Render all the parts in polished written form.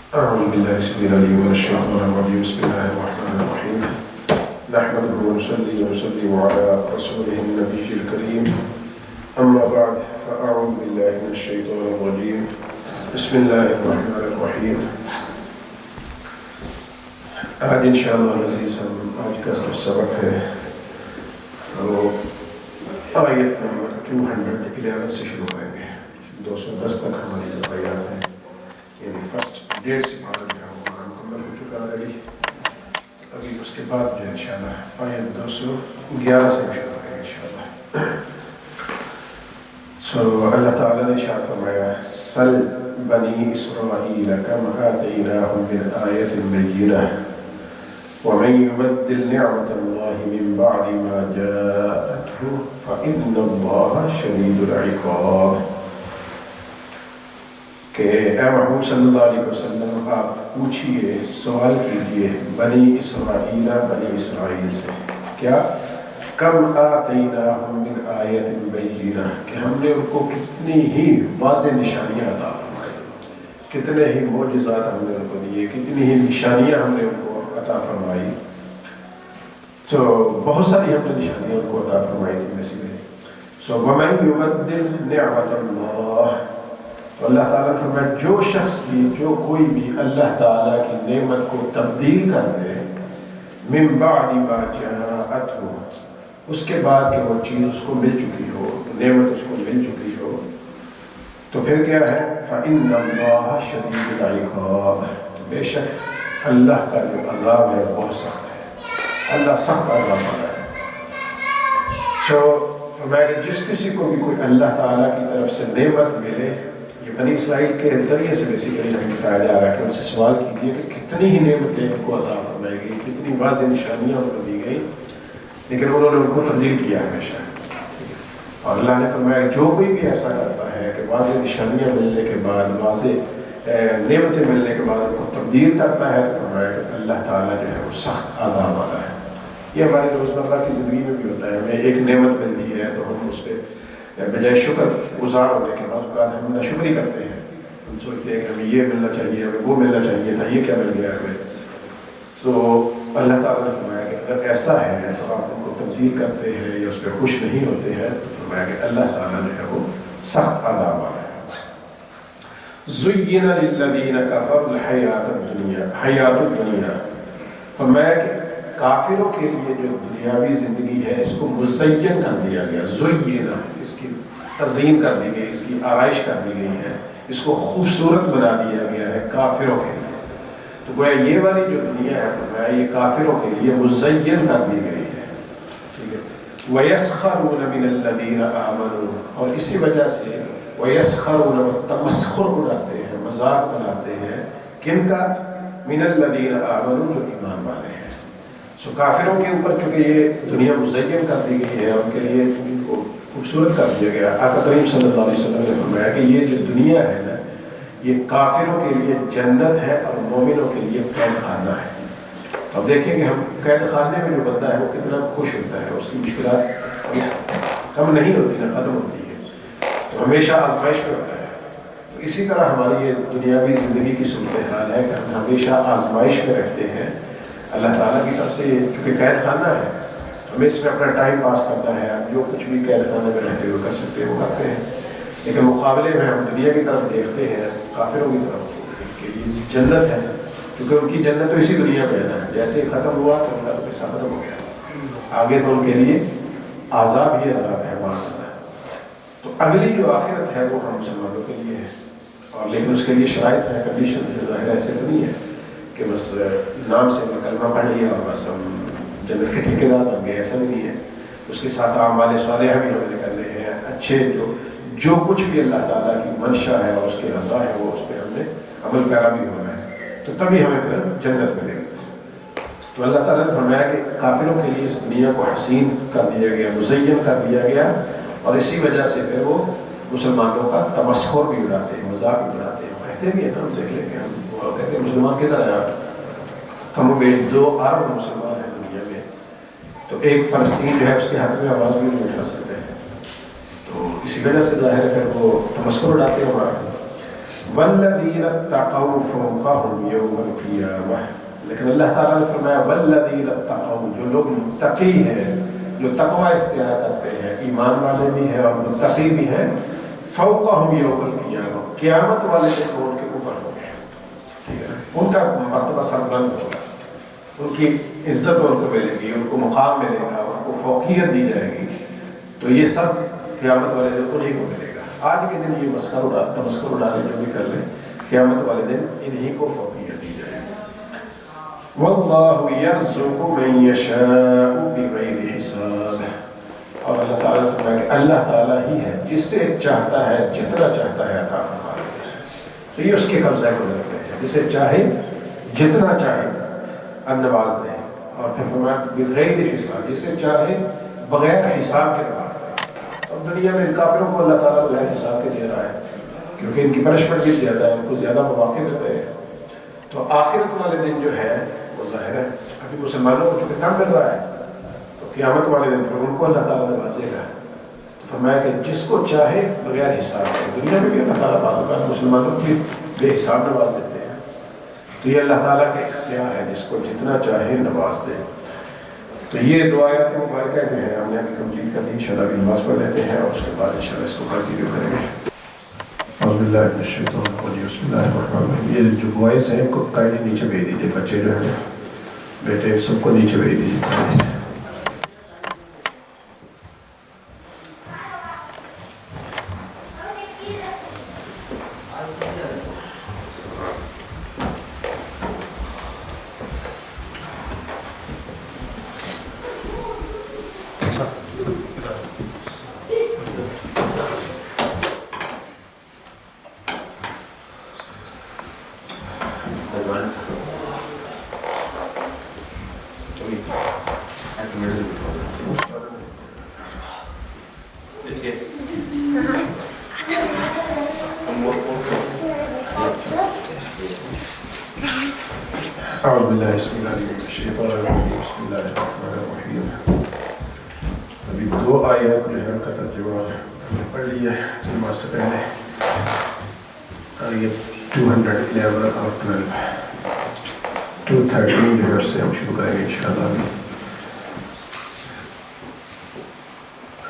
أعوذ بالله السميع العليم من الشيطان الرجيم. بسم الله الرحمن الرحيم. نحمده ونصلي ونسلم على رسوله النبي الكريم. أما بعد فأعوذ بالله من الشيطان الرجيم. بسم الله الرحمن الرحيم. آج انشاءاللہ العزیز ہم آج کا جو سبق ہے وہ آیت نمبر 211 سے شروع کریں گے. 210 تک ہماری جو آیات ہے یعنی فرسٹ 1.5 سپارہ جو ہے وہ ہمارا مکمل ہو چکا ہے. ابھی اس کے بعد جو ہے انشاءاللہ آیت 211 سے شروع کریں گے انشاءاللہ. اللہ تعالیٰ نے ارشاد فرمایا سل بنی اسرائیل کم آتیناہم من آیت بینہ ومن يبدل نعمة الله من بعد ما جاءته فإن الله شديد العقاب. کہ اے محمود صلی اللہ علیہ وسلم آپ پوچھئے، سوال کیجئے بنی اسرائیل سے کیا کم آتیناہم من آیت بینہ کہ ہم نے ان کو کتنی ہی واضح نشانیاں عطا فرمائی، کتنے ہی معجزات ہم نے ان کو دیے، کتنی ہی نشانیاں ہم نے ان کو عطا فرمائی. تو بہت ساری ہم نے نشانیاں ان کو عطا فرمائی تھی میں سے. وَمَن يُبَدِّلْ نِعْمَةَ اللَّهِ، اللہ تعالیٰ نے فرمایا جو شخص بھی، جو کوئی بھی اللہ تعالیٰ کی نعمت کو تبدیل کر دے من بعد ما جاءته، اس کے بعد کہ وہ چیز اس کو مل چکی ہو، نعمت اس کو مل چکی ہو، تو پھر کیا ہے فَإِنَّ اللَّهَ شَدِيدُ الْعِقَابِ، تو بے شک اللہ کا جو عذاب ہے بہت سخت ہے، اللہ سخت عذاب والا ہے. فرمایا کہ جس کسی کو بھی کوئی اللہ تعالیٰ کی طرف سے نعمت ملے، یہ بنی اسرائیل کے ذریعے سے بیسیکلی ہمیں بتایا جا رہا ہے کہ ان سے سوال کیجیے کہ کتنی ہی نعمتیں ان کو عطا فرمائی گئی، کتنی واضح نشانیاں ان کو دی گئی، لیکن انہوں نے ان کو تبدیل کیا ہمیشہ. اور اللہ نے فرمایا جو کوئی بھی ایسا کرتا ہے کہ واضح نشانیاں ملنے کے بعد، واضح نعمتیں ملنے کے بعد ان کو تبدیل کرتا ہے، تو فرمایا کہ اللہ تعالیٰ جو ہے وہ سخت عذاب والا ہے. یہ ہماری روزمرہ کی زندگی میں بھی ہوتا ہے. ہمیں ایک نعمت ملتی ہے تو ہم اس پہ بجائے شکر گزار ہونے کے بعد اوقات ہم ناشکری کرتے ہیں. ہم سوچتے ہیں کہ ہمیں یہ ملنا چاہیے، ہمیں وہ ملنا چاہیے تھا، یہ کیا مل گیا ہمیں. تو اللہ تعالیٰ نے فرمایا کہ اگر ایسا ہے تو آپ ان کو تبدیل کرتے ہیں یا اس پہ خوش نہیں ہوتے ہیں، تو فرمایا کہ اللہ تعالیٰ جو ہے وہ سخت عذاب والا ہے. زُيِّنَ لِلَّذِينَ كَفَرُوا الْحَيَاةُ الدُّنْيَا، فرمایا کہ کافروں کے لیے جو دنیاوی زندگی ہے اس کو مزین کر دیا گیا. زُيِّنَ، اس کی تزئین کر دی گئی، اس کی آرائش کر دی گئی ہے، اس کو خوبصورت بنا دیا گیا ہے کافروں کے لیے. تو گویا یہ والی جو دنیا ہے فرمایا یہ کافروں کے لیے مزین کر دی گئی ہے. ٹھیک ہے. وَيَسْخَرُونَ مِنَ الَّذِينَ آمَنُوا، اور اسی وجہ سے وَيَسْخَرُونَ تمسخر اڑاتے ہیں، مذاق بناتے ہیں. کن کا؟ مِنَ الَّذِينَ آمَنُوا، جو ایمان والے ہیں. کافروں کے اوپر چونکہ یہ دنیا مزین کر دی گئی ہے، ان کے لیے ان کو خوبصورت کر دیا گیا. آقا کریم صلی اللہ علیہ وسلم نے فرمایا کہ یہ جو دنیا ہے نا، یہ کافروں کے لیے جنت ہے اور مومنوں کے لیے قید خانہ ہے. اب دیکھیں کہ ہم قید خانے میں جو بندہ ہے وہ کتنا خوش ہوتا ہے، اس کی مشکلات کم نہیں ہوتی نا، ختم ہوتی ہے، تو ہمیشہ آزمائش میں ہوتا ہے. تو اسی طرح ہماری یہ دنیاوی زندگی کی صورتحال ہے کہ ہم ہمیشہ آزمائش میں رہتے ہیں. اللہ تعالیٰ کی طرف سے یہ چونکہ قید خانہ ہے، ہمیں اس میں اپنا ٹائم پاس کرنا ہے. آپ جو کچھ بھی قید خانے میں رہتے ہوئے کر سکتے ہیں وہ کرتے ہیں، لیکن مقابلے میں ہم دنیا کی طرف دیکھتے ہیں، کافروں کی طرف کے لیے جنت ہے، کیونکہ ان کی جنت تو اسی دنیا میں ہے نا. جیسے ختم ہوا تو ان کا تو پیسہ ختم ہو گیا، آگے تو ان کے لیے عذاب ہی عذاب ہے وہاں سے. تو اگلی جو آخرت ہے وہ ہم مسلمانوں کے لیے ہے، اور لیکن اس کے لیے شرائط ہے، کنڈیشنز ہے. ظاہر ایسے تو نہیں ہے کہ بس نام سے کلمہ پڑھ لیا اور بس ہم جنت کے ٹھیکیدار بن گئے، ایسا بھی نہیں ہے. اس کے ساتھ اعمال صالحہ بھی ہمیں کرنے ہیں اچھے، جو کچھ بھی اللہ تعالیٰ کی منشا ہے اور اس کی رضا ہے وہ اس پہ ہم نے عمل پیرا بھی ہونا ہے، تو تبھی ہمیں پھر جنت ملے گی. تو اللہ تعالیٰ نے فرمایا کہ کافروں کے لیے اس دنیا کو حسین کر دیا گیا، مزین کر دیا گیا، اور اسی وجہ سے پھر وہ مسلمانوں کا تمسخر بھی اڑاتے ہیں، مذاق بھی اڑاتے ہیں. کہتے بھی ہیں نا، ہم دیکھ لیں کہ ہم وہ کہتے ہیں مسلمان کدھر ہے آپ، کم و بیش 2 ارب مسلمان ہیں دنیا میں، تو ایک فلسطین جو ہے اس کے حق میں آواز بھی نہیں اٹھا سکتے ہیں. تو اسی وجہ سے ظاہر ہے وہ تمسخر اڑاتے ہیں ہمارا. والذین اتقوا فوقہم یوم القیامہ، لیکن اللہ تعالیٰ نے فرمایا والذین اتقوا، جو لوگ متقی ہیں، جو تقوی اختیار کرتے ہیں، ایمان والے بھی ہیں اور متقی بھی ہیں، فوقہم یوم القیامہ، قیامت والے دن ان کے اوپر ہوں گے، ٹھیک ہے، ان کا مرتبہ سربلند ہوگا، ان کی عزت ان کو ملے گی، ان کو مقام ملے گا، ان کو فوقیت دی جائے گی، تو یہ سب قیامت والے دن انہیں کو ملے گا۔ آج کے دن یہ تمسکر اڑانے جو بھی کر لیں، قیامت والے دن انہیں کو فوقیت دی جائے گی۔ واللہ یرزق من یشاء بغیر حساب، اور اللہ تعالیٰ نے فرمایا کہ اللہ تعالیٰ ہی ہے جس سے چاہتا ہے جتنا چاہتا ہے عطا فرماتا ہے، تو یہ اس کے قبضہ کو رکھتے ہیں، جسے چاہے جتنا چاہے نواز دے، اور پھر فرمایا بغیر حساب، جسے چاہے بغیر حساب کے نواز دے۔ اب دنیا میں ان کافروں کو اللہ تعالیٰ بغیر حساب کے دے رہا ہے کیونکہ ان کی پنشمنٹ بھی زیادہ ہے، ان کو زیادہ مواقع دیتے ہیں، تو آخرت والے دن جو ہے وہ ظاہر ہے ابھی مسلمانوں کو چونکہ کم مل رہا ہے، تو قیامت والے دن پھر ان کو اللہ تعالیٰ نوازے گا۔ تو فرمایا کہ جس کو چاہے بغیر حساب کے، دنیا میں بھی اللہ تعالیٰ بعض اوقات مسلمانوں کو بھی بے حساب نواز دیتے ہیں، تو یہ اللہ تعالیٰ کا اختیار ہے، جس کو جتنا چاہے نواز دے۔ تو یہ دو آیات مبارکہ جو ہے ہم نے ابھی کمپلیٹ کر دی، انشاءاللہ ابھی نماز پڑھ لیتے ہیں اور اس کے بعد انشاءاللہ اس کو کنٹینیو کریں گے۔ اعوذ باللہ من الشیطان الرجیم، بسم اللہ الرحمن الرحیم۔ یہ جو بوائز ہیں ان کو کائنڈلی نیچے بھیج دیجیے، بچے جو ہیں بیٹے سب کو نیچے بھیج دیجیے۔ اعوذ باللہ بسم اللہ من الشیطان الرجیم، بسم اللہ الرحمن الرحیم۔ ابھی دو آیات جو ہے ان کا ترجمہ پڑھ لیا ہے نماز سے پہلے، اور یہ 211 اور 213 جو ہے اس سے ہم شروع کریں گے انشاءاللہ۔ ابھی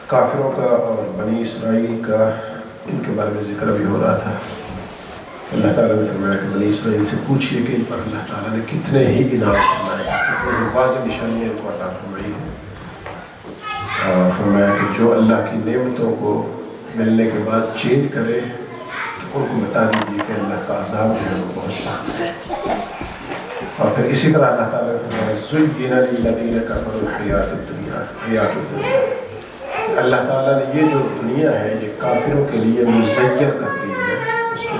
کافروں کا اور بنی اسرائیل کا ان کے بارے میں ذکر ابھی ہو رہا تھا۔ اللہ تعالیٰ نے فرمایا کہ بنی اسرائیل سے پوچھئے کہ ان پر اللہ تعالیٰ نے کتنے ہی انعام فرمائے، کتنے واضح نشانیاں ان کو عطا فرمائی ہیں، اور فرمایا کہ جو اللہ کی نعمتوں کو ملنے کے بعد چینج کرے تو ان کو بتا دیجیے کہ اللہ کا عذاب جو ہے وہ بہت سخت ہے۔ اور پھر اسی طرح اللہ تعالیٰ نے فرمایا زُيِّنَ لِلَّذِينَ كَفَرُوا الْحَيَاةُ الدُّنْيَا، حیات الدنیا، اللہ تعالیٰ نے یہ جو دنیا ہے یہ کافروں کے لیے مزین کر دی ہے، اس کو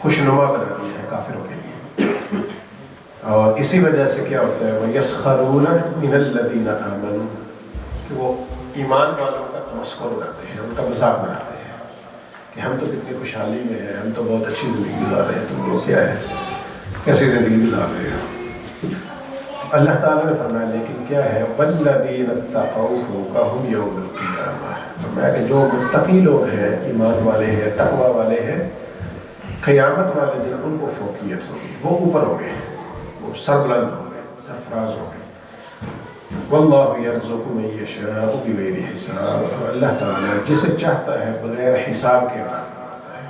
خوشنما بنا دیا ہے کافروں کے لیے، اور اسی وجہ سے کیا ہوتا ہے وَيَسْخَرُونَ مِنَ الَّذِينَ آمَنُوا، کہ وہ ایمان والوں کا تمسخر کرتے ہیں، ان کا مذاق بناتے ہیں کہ ہم تو کتنی خوشحالی میں ہیں، ہم تو بہت اچھی زندگی گزار رہے ہیں، تم لوگ کیا ہے کیسی زندگی گزار رہے ہیں۔ اللہ تعالیٰ نے فرمایا لیکن کیا ہے وَالَّذِينَ اتَّقَوْا فَوْقَهُمْ يَوْمَ الْقِيَامَةِ، فرمایا کہ جو متقی لوگ ہیں، ایمان والے ہیں، تقوی والے ہیں، قیامت والے دن ان کو فوقیت ہوگی، وہ اوپر ہوں گے، وہ سربلند ہوں گے، سرفراز ہوں گے۔ واللہ یرزق من یشاء بغیر حساب، اور اللہ تعالیٰ جسے چاہتا ہے بغیر حساب کے عطا فرماتا ہے۔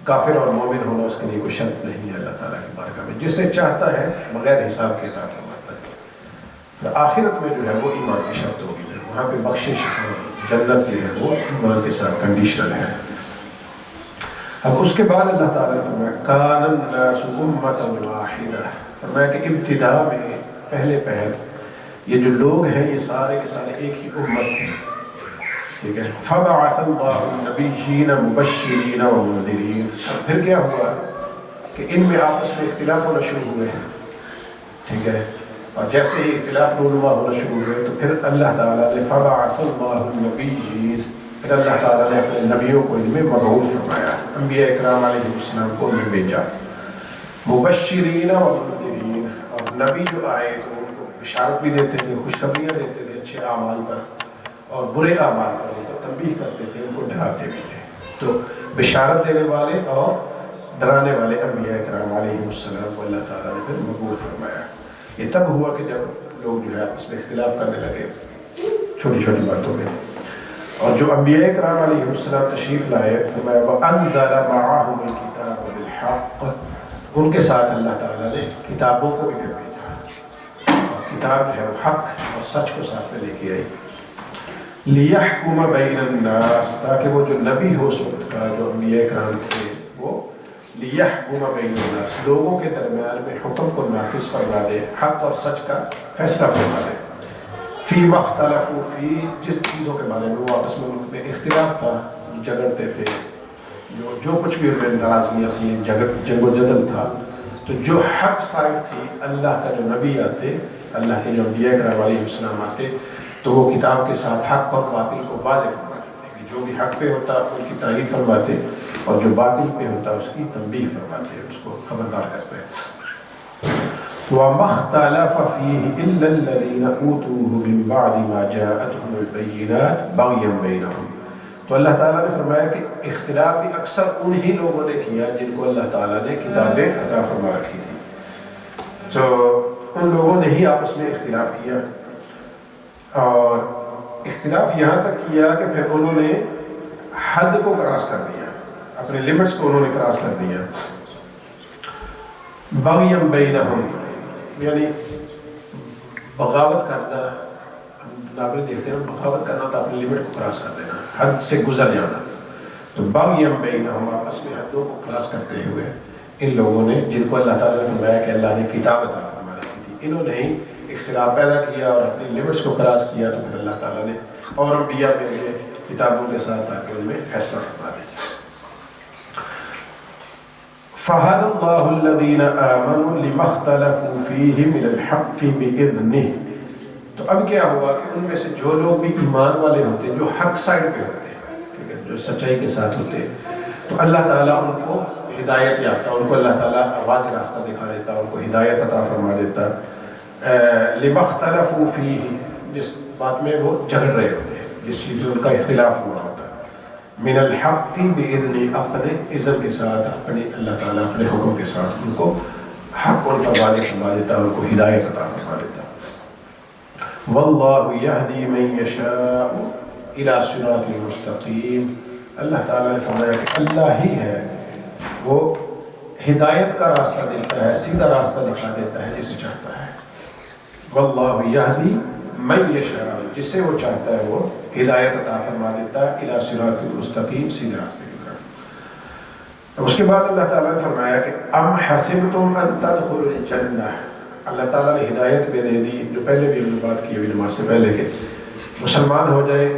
کافر اور مومن ہونا اس کے لیے کوئی شرط نہیں ہے اللہ تعالیٰ کی بارگاہ میں، جسے چاہتا ہے بغیر حساب کے عطا فرماتا ہے۔ تو آخرت میں جو ہے وہ ایمان کی شرط ہوگی، وہاں پہ بخشش جنت جو ہے وہ ایمان کے ساتھ کنڈیشنل ہے۔ اب اس کے بعد اللہ تعالیٰ نے فرمایا کان الناس امۃ واحدہ، فرمایا کہ ابتدا میں پہلے یہ جو لوگ ہیں یہ سارے کے سارے ایک ہی امت ہیں، ٹھیک ہے۔ فبعث اللہ النبیین مبشرین ومنذرین، پھر کیا ہوا کہ ان میں آپس میں اختلاف ہونا شروع ہوئے ہیں، ٹھیک ہے، اور جیسے ہی اختلاف رونما ہونا شروع ہوئے تو پھر اللہ تعالیٰ نے فبعث اللہ النبیین، پھر اللہ تعالیٰ نے اپنے نبیوں کو ان میں مبعوث فرمایا، انبیاء اکرام علیہ السلام کو ان میں بھیجا، مبشرین و منذرین، اور نبی جو آئے تو ان کو بشارت بھی دیتے تھے، خوشخبریاں دیتے تھے اچھے اعمال پر اور برے اعمال پر، ان کو تنبیہ کرتے تھے، ان کو ڈراتے بھی تھے۔ تو بشارت دینے والے اور ڈرانے والے انبیاء کرام علیہ السلام کو اللہ تعالیٰ نے پھر مبعوث فرمایا. یہ تب ہوا کہ جب لوگ جو ہے آپس میں اختلاف کرنے لگے چھوٹی چھوٹی باتوں میں. اور جو انبیاء کرام علیہ السلام تشریف لائے فرمایا وَأَنزَلَ مَعَهُمُ الْكِتَابَ بِالْحَقِّ، ان کے ساتھ اللہ تعالیٰ نے کتابوں کو بھی کر بھیجا. کتاب جو ہے وہ حق اور سچ کو ساتھ میں لے کے آئی. لِيَحْكُمَ بَيْنَ النَّاسِ، تاکہ وہ جو نبی ہو اس وقت کا جو انبیاء کرام تھے وہ لِيَحْكُمَ بَيْنَ النَّاسِ لوگوں کے درمیان میں حکم کو نافذ فرما دے، حق اور سچ کا فیصلہ فرما دے. فی مختلف فی، جس چیزوں کے بارے میں وہ آپس میں اختلاف تھا، جھگڑتے تھے، جو کچھ بھی ان میں ناراضگیاں تھیں، جنگ و جدل تھا، تو جو حق سائڈ تھی اللہ کا جو نبی آتے، اللہ کے جو انبیاء کرام علیہ السلام آتے، تو وہ کتاب کے ساتھ حق اور باطل کو واضح فرماتے. جو بھی حق پہ ہوتا ان کی تعریف فرماتے اور جو باطل پہ ہوتا اس کی تنبیہ فرماتے، اس کو خبردار کرتے ہیں. وَمَا اخْتَلَفَ فِيهِ إِلَّا الَّذِينَ أُوتُوهُ مِن بَعْدِ مَا جَاءَتْهُمُ الْبَيِّنَاتُ بَغْيًا بَيْنَهُمْ. تو اللہ تعالیٰ نے فرمایا کہ اختلاف بھی اکثر انہی لوگوں نے کیا جن کو اللہ تعالیٰ نے کتابیں عطا فرما رکھی تھی. تو ان لوگوں نے ہی آپس میں اختلاف کیا، اور اختلاف یہاں تک کیا کہ پھر انہوں نے حد کو کراس کر دیا، اپنے لیمٹس کو انہوں نے کراس کر دیا. بغیم بینہم یعنی بغاوت کرنا، آپ نے دیکھتے ہیں بغاوت کرنا تو اپنے لیمٹ کو کراس کر دینا، حد سے گزر جانا. تو بغیم بینہم آپس میں حدوں کو کراس کرتے ہوئے ان لوگوں نے، جن کو اللہ تعالیٰ نے فرمایا کہ اللہ نے کتاب عطا فرما رکھی تھی، انہوں نے ہی اختلاف پیدا کیا اور اپنی لیمٹس کو کراس کیا. تو پھر اللہ تعالیٰ نے اور انبیاء بھیجے کتابوں کے ساتھ تاکہ ان میں فیصلہ فرما دے. فَهَدَى اللَّهُ الَّذِينَ آمَنُوا لِمَا اخْتَلَفُوا فِيهِ مِنَ الْحَقِّ بِإِذْنِهِ. تو اب کیا ہوا کہ ان میں سے جو لوگ بھی ایمان والے ہوتے، جو حق سائڈ پہ ہوتے، ٹھیک ہے، جو سچائی کے ساتھ ہوتے، تو اللہ تعالیٰ ان کو ہدایت یافتہ، ان کو اللہ تعالیٰ واضح راستہ دکھا دیتا، ان کو ہدایت عطا فرما دیتا. لِمَا اخْتَلَفُوا فِيهِ، جس بات میں وہ جھگڑ رہے ہوتے ہیں، جس چیز میں ان کا اختلاف ہوا ہوتا. من الحق بإذن، اپنے اذن کے ساتھ، اپنے اللہ تعالیٰ اپنے حکم کے ساتھ ان کو حق ان پر واضح فرما دیتا، ان کو ہدایت عطا فرما دیتا. واللہ یہدی من یشاء الی صراط مستقیم. اللہ تعالیٰ نے فرمایا کہ اللہ ہی ہے وہ ہدایت کا راستہ دیتا ہے، سیدھا راستہ دکھا دیتا ہے جسے چاہتا ہے. واللہ یہدی من یشاء، جس سے وہ چاہتا ہے وہ ہدایت عطا فرما دیتا ہے الی صراط مستقیم، سیدھے راستے کی طرف. اس کے بعد اللہ تعالیٰ نے فرمایا کہ ام حسبتم ان تدخلوا الجنہ. اللہ تعالیٰ نے ہدایت بھی دے دی، جو پہلے بھی ہم نے بات کی ابھی نماز سے پہلے، کہ مسلمان ہو جائے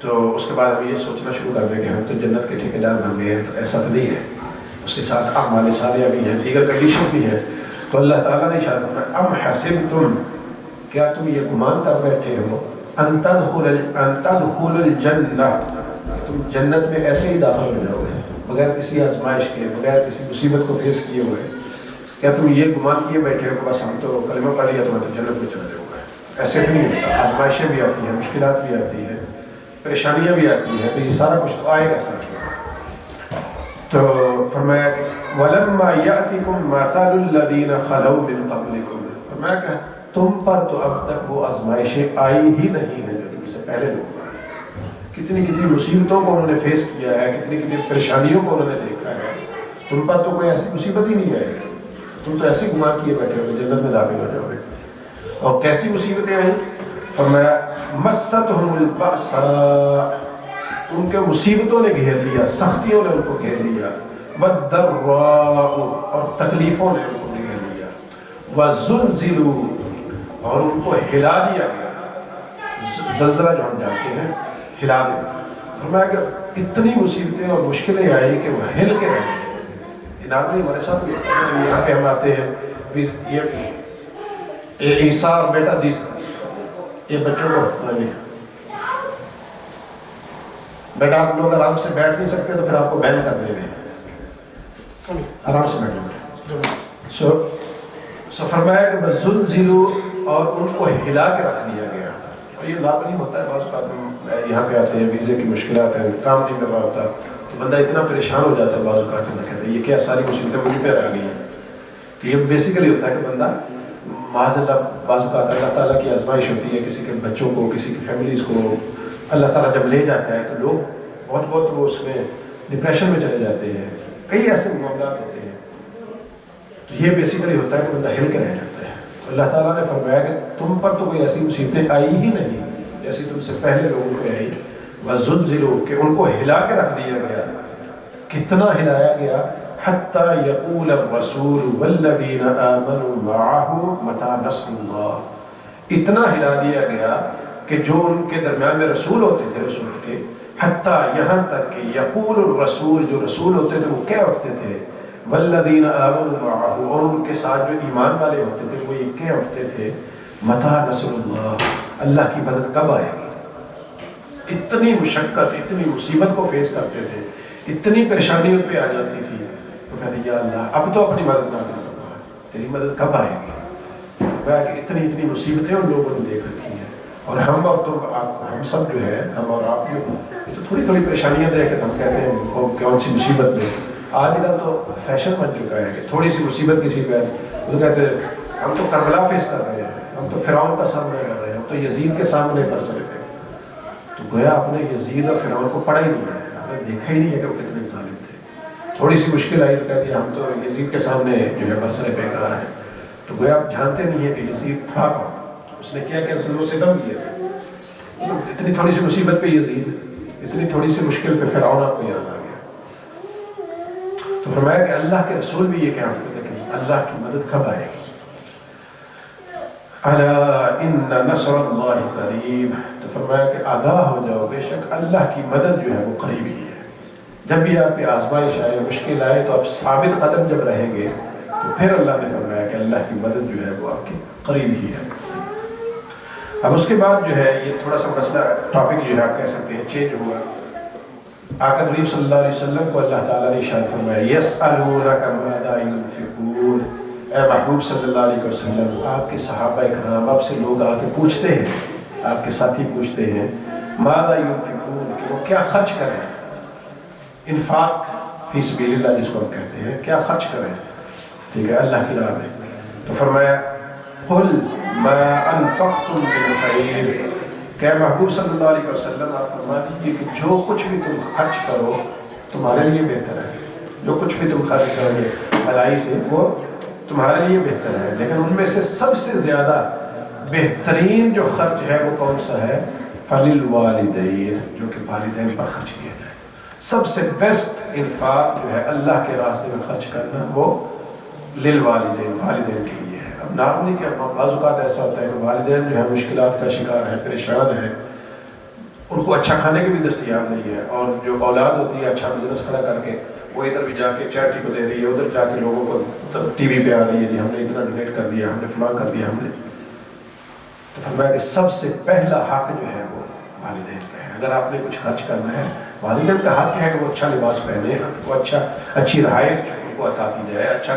تو اس کے بعد ہم یہ سوچنا شروع کر دیں کہ ہم تو جنت کے ٹھیکیدار بن گئے ہیں. تو ایسا تو نہیں ہے، اس کے ساتھ اعمال صالحہ بھی ہیں، دیگر کنڈیشن بھی ہیں. تو اللہ تعالیٰ نے اشارہ فرمایا ام حسبتم، کیا تم یہ گمان کر بیٹھے ہو ان تدخلوا الجنہ، تم جنت میں ایسے ہی داخل ہو جاؤ گے بغیر کسی آزمائش کے، بغیر کسی مصیبت کو فیس کیے ہوئے. کیا تم یہ گمان کیے بیٹھے ہو کہ بس ہم تو کلمہ پڑھ لیا تو میں تو جنت میں چلا جاؤں گا؟ ایسے بھی نہیں ہوتا. آزمائشیں بھی آتی ہیں، مشکلات بھی آتی ہیں، پریشانیاں بھی آتی ہیں، تو یہ سارا کچھ تو آئے گا ساتھ. تو فرمایا کہ وَلَمَّا يَأْتِكُمْ مَثَلُ الَّذِينَ خَلَوْا مِن قَبْلِكُمْ، فرمایا کہ تم پر تو اب تک وہ آزمائشیں آئی ہی نہیں ہیں جو تم سے پہلے لوگ آئے. کتنی کتنی مصیبتوں کو انہوں نے فیس کیا ہے، کتنی کتنی پریشانیوں کو انہوں نے دیکھا ہے. تم پر تو کوئی ایسی مصیبت ہی نہیں آئی. تم تو ایسی گمان کیے بیٹھے ہو کہ جنت میں داخل ہو جاؤ گے. اور کیسی مصیبتیں آئیں؟ فرمایا مَسَّتْهُمُ الْبَأْسَاءُ، ان کے مصیبتوں نے گھیر لیا، سختیوں نے ان کو گھیر لیا. وَالضَّرَّاءُ، اور تکلیفوں نے ان کو گھیر لیا. وَزُلْزِلُوا، اور ان کو ہلا دیا گیا. زلزلہ جو ہم جانتے ہیں، ہلا دینا. فرمایا کہ اتنی مصیبتیں اور مشکلیں آئی کہ وہ ہل کے رہ گئے. آدمی ہمارے ساتھ بھی یہاں پہ ہم آتے ہیں، یہ عیسیٰ اور بیٹا دیس، یہ بچوں کو بیٹا آپ لوگ آرام سے بیٹھ نہیں سکتے تو پھر آپ کو بین کر دیں گے، آرام سے بیٹھو. سو فرمایا کہ بزلزلوا، اور ان کو ہلا کے رکھ دیا گیا. اور یہ لاپری ہوتا ہے، بعض اوقات یہاں پہ آتے ہیں، ویزے کی مشکلات ہیں، کام نہیں کر رہا ہوتا، تو بندہ اتنا پریشان ہو جاتا ہے بعض اوقات میں، کہتا ہے یہ کیا ساری مصیبتیں مجھے پہ آ گئی ہیں. تو یہ بیسیکلی ہوتا ہے کہ بندہ معاذ اللہ بعض اوقات اللہ تعالیٰ کی آزمائش ہوتی ہے کسی کے بچوں کو، کسی کی فیملیز کو اللہ تعالیٰ جب لے جاتا ہے تو لوگ بہت وہ اس میں ڈپریشن میں چلے جاتے ہیں. کئی ایسے معاملات ہوتے ہیں. تو یہ بیسیکلی ہوتا ہے کہ بندہ ہل کے رہ جاتا ہے. تو اللہ تعالیٰ نے فرمایا کہ تم پر تو کوئی ایسی مصیبتیں آئی ہی نہیں جیسی تم سے پہلے لوگوں کو آئی. وَزُلْزِلُوا کہ ان کو ہلا کے رکھ دیا گیا. کتنا ہلایا گیا؟ حَتَّى يَقُولَ الرَّسُولُ وَالَّذِينَ آمَنُوا مَعَهُ مَتَىٰ نَصْرُ اللَّهِ. اتنا ہلا دیا گیا کہ جو ان کے درمیان میں رسول ہوتے تھے رسول کے، حتیٰ یہاں تک کہ یقول الرسول جو رسول ہوتے تھے وہ کہہ اٹھتے تھے، والذین آمنوا معه اور ان کے ساتھ جو ایمان والے ہوتے تھے وہ یہ کہہ اٹھتے تھے متى نصر اللہ، اللہ کی مدد کب آئے گی. اتنی مشقت اتنی مصیبت کو فیس کرتے تھے، اتنی پریشانی ان پہ آ جاتی تھی تو کہتے یا اللہ اب تو اپنی مدد نازل فرما، تیری مدد کب آئے گی. کہ اتنی مصیبتیں ان لوگوں نے دیکھ رکھی ہیں. اور ہم اور تم ہم سب جو ہے ہم اور آپ یہ تو تھوڑی پریشانیاں دیکھ کے ہم کہتے ہیں وہ کون سی مصیبت میں. آج کل تو فیشن بن چکا ہے کہ تھوڑی سی مصیبت کسی پہ وہ تو کہتے ہیں ہم تو کربلا فیس کر رہے ہیں، ہم تو فرعون کا سامنا کر رہے ہیں، ہم تو یزید کے سامنے کر سکتے ہیں. تو گویا آپ نے یزید اور فرعون کو پڑھا ہی نہیں ہے، آپ نے دیکھا ہی نہیں ہے کہ وہ کتنے ظالم تھے. تھوڑی سی مشکل آئی تو کہتے ہیں ہم تو یزید کے سامنے جو ہے برسر پیکار ہیں. تو گویا آپ جانتے نہیں ہیں کہ یزید تھا کون، اس نے کیا ظلم و ستم کیا. اتنی تھوڑی سی مصیبت پہ یزید، اتنی تھوڑی سی مشکل پہ فرعون آپ کو یاد آ گیا. تو فرمایا کہ اللہ کے رسول بھی یہ کہتے تھے کہ اللہ کی مدد کب آئے گی. الا ان نصر اللہ قریب. تو فرمایا کہ آگاہ ہو جاؤ بے شک اللہ کی مدد جو ہے وہ قریب ہی ہے. جب بھی آپ پہ آزمائش آئے مشکل آئے تو آپ ثابت قدم جب رہیں گے تو پھر اللہ نے فرمایا کہ اللہ کی مدد جو ہے وہ آپ کے قریب ہی ہے. اب اس کے بعد جو ہے یہ تھوڑا سا مسئلہ ٹاپک جو ہے آپ کہہ سکتے ہیں چینج ہوا. آقا کریم صلی اللہ علیہ وسلم کو اللہ تعالیٰ نے ارشاد فرمایا یسألونک ماذا ينفقون. اے محبوب صلی اللہ علیہ وسلم آپ کے صحابہ اکرام آپ سے لوگ آ کے پوچھتے ہیں، آپ کے ساتھی پوچھتے ہیں ماذا ينفقون کہ وہ کیا خرچ کریں. انفاق فی سبیل اللہ جس کو ہم کہتے ہیں، کیا خرچ کریں ٹھیک ہے اللہ کی راہ میں. تو فرمایا قل ما انفقتم من خیر کہ محبوب صلی اللہ علیہ وسلم آپ فرما دیجیے کہ جو کچھ بھی تم خرچ کرو تمہارے لیے بہتر ہے. جو کچھ بھی تم خرچ کرو گے بھلائی سے وہ تمہارے لیے بہتر ہے. لیکن ان میں سے سب سے زیادہ بہترین جو خرچ ہے وہ کون سا ہے؟ فللوالدین، جو کہ والدین پر خرچ کیا جائے. سب سے بیسٹ انفاق جو ہے اللہ کے راستے میں خرچ کرنا وہ للوالدین، والدین کے لیے ہے. اب نارملی کہ بعض اوقات ایسا ہوتا ہے کہ والدین جو ہے مشکلات کا شکار ہیں، پریشان ہیں، ان کو اچھا کھانے کی بھی دستیاب نہیں ہے، اور جو اولاد ہوتی ہے اچھا بزنس کھڑا کر کے وہ ادھر بھی جا کے چیریٹی کو دے رہی ہے، ادھر جا کے لوگوں کو ٹی وی پہ آ رہی ہے جی ہم نے اتنا ڈونیٹ کر دیا، ہم نے فلاں کر دیا ہم نے. تو فرمایا کہ سب سے پہلا حق جو ہے وہ والدین کا ہے. اگر آپ نے کچھ خرچ کرنا ہے والدین کا حق ہے کہ وہ اچھا لباس پہنے، ان کو اچھی رہائش ان کو عطا کی جائے، اچھا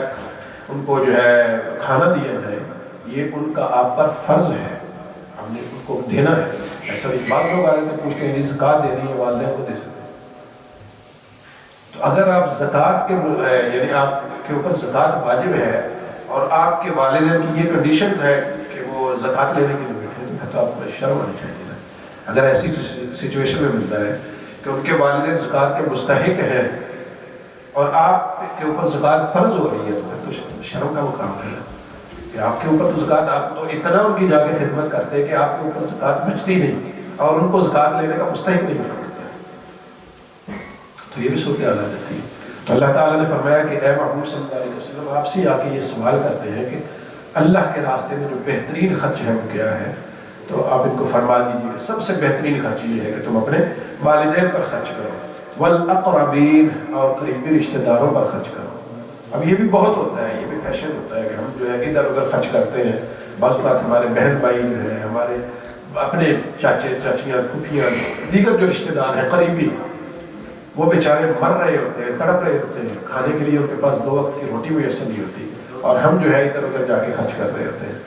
ان کو جو ہے کھانا دیا جائے. یہ ان کا آپ پر فرض ہے، ہم نے ان کو دینا ہے. ایسا نہیں بعض لوگ آ کے پوچھتے ہیں زکوٰۃ دینی ہے والدین کو دے سکتے. تو اگر آپ زکوٰۃ کے یعنی آپ کے اوپر زکوٰۃ واجب ہے اور آپ کے والدین کی یہ کنڈیشن ہے کہ وہ زکوٰۃ لینے کے لیے بیٹھے ہیں تو آپ کو شرم آنی چاہیے نا. اگر ایسی سچویشن میں ملتا ہے کہ ان کے والدین زکوٰۃ کے مستحق ہیں اور آپ کے اوپر زکوٰۃ فرض ہو رہی ہے تو پھر تو شرم کا مقام ہے کہ آپ کے اوپر تو زکوٰۃ آپ تو اتنا ان کی جا کے خدمت کرتے ہیں کہ آپ کے اوپر زکوٰۃ بچتی نہیں اور ان کو زکوٰۃ لینے کا مستحق نہیں بنا. تو یہ بھی صورتحال آ جاتی ہے. تو اللہ تعالیٰ نے فرمایا کہ اے محبوب صلی اللہ علیہ وسلم آپ سے آ کے یہ سوال کرتے ہیں کہ اللہ کے راستے میں جو بہترین خرچ ہے وہ کیا ہے. تو آپ ان کو فرما دیجیے کہ سب سے بہترین خرچ یہ ہے کہ تم اپنے والدین پر خرچ کرو، والاقربین اور قریبی رشتہ داروں پر خرچ کرو. اب یہ بھی بہت ہوتا ہے، یہ بھی فیشن ہوتا ہے کہ ہم جو ہے ادھر ادھر خرچ کرتے ہیں. بعض اوقات ہمارے بہن بھائی جو ہیں، ہمارے اپنے چاچے چاچیاں پھوپھیاں دیگر جو رشتہ دار ہیں قریبی، وہ بیچارے مر رہے ہوتے ہیں، تڑپ رہے ہوتے ہیں، کھانے کے لیے ان کے پاس 2 وقت کی روٹی میسر نہیں ہوتی اور ہم جو ہے ادھر ادھر جا کے خرچ کر رہے ہوتے ہیں.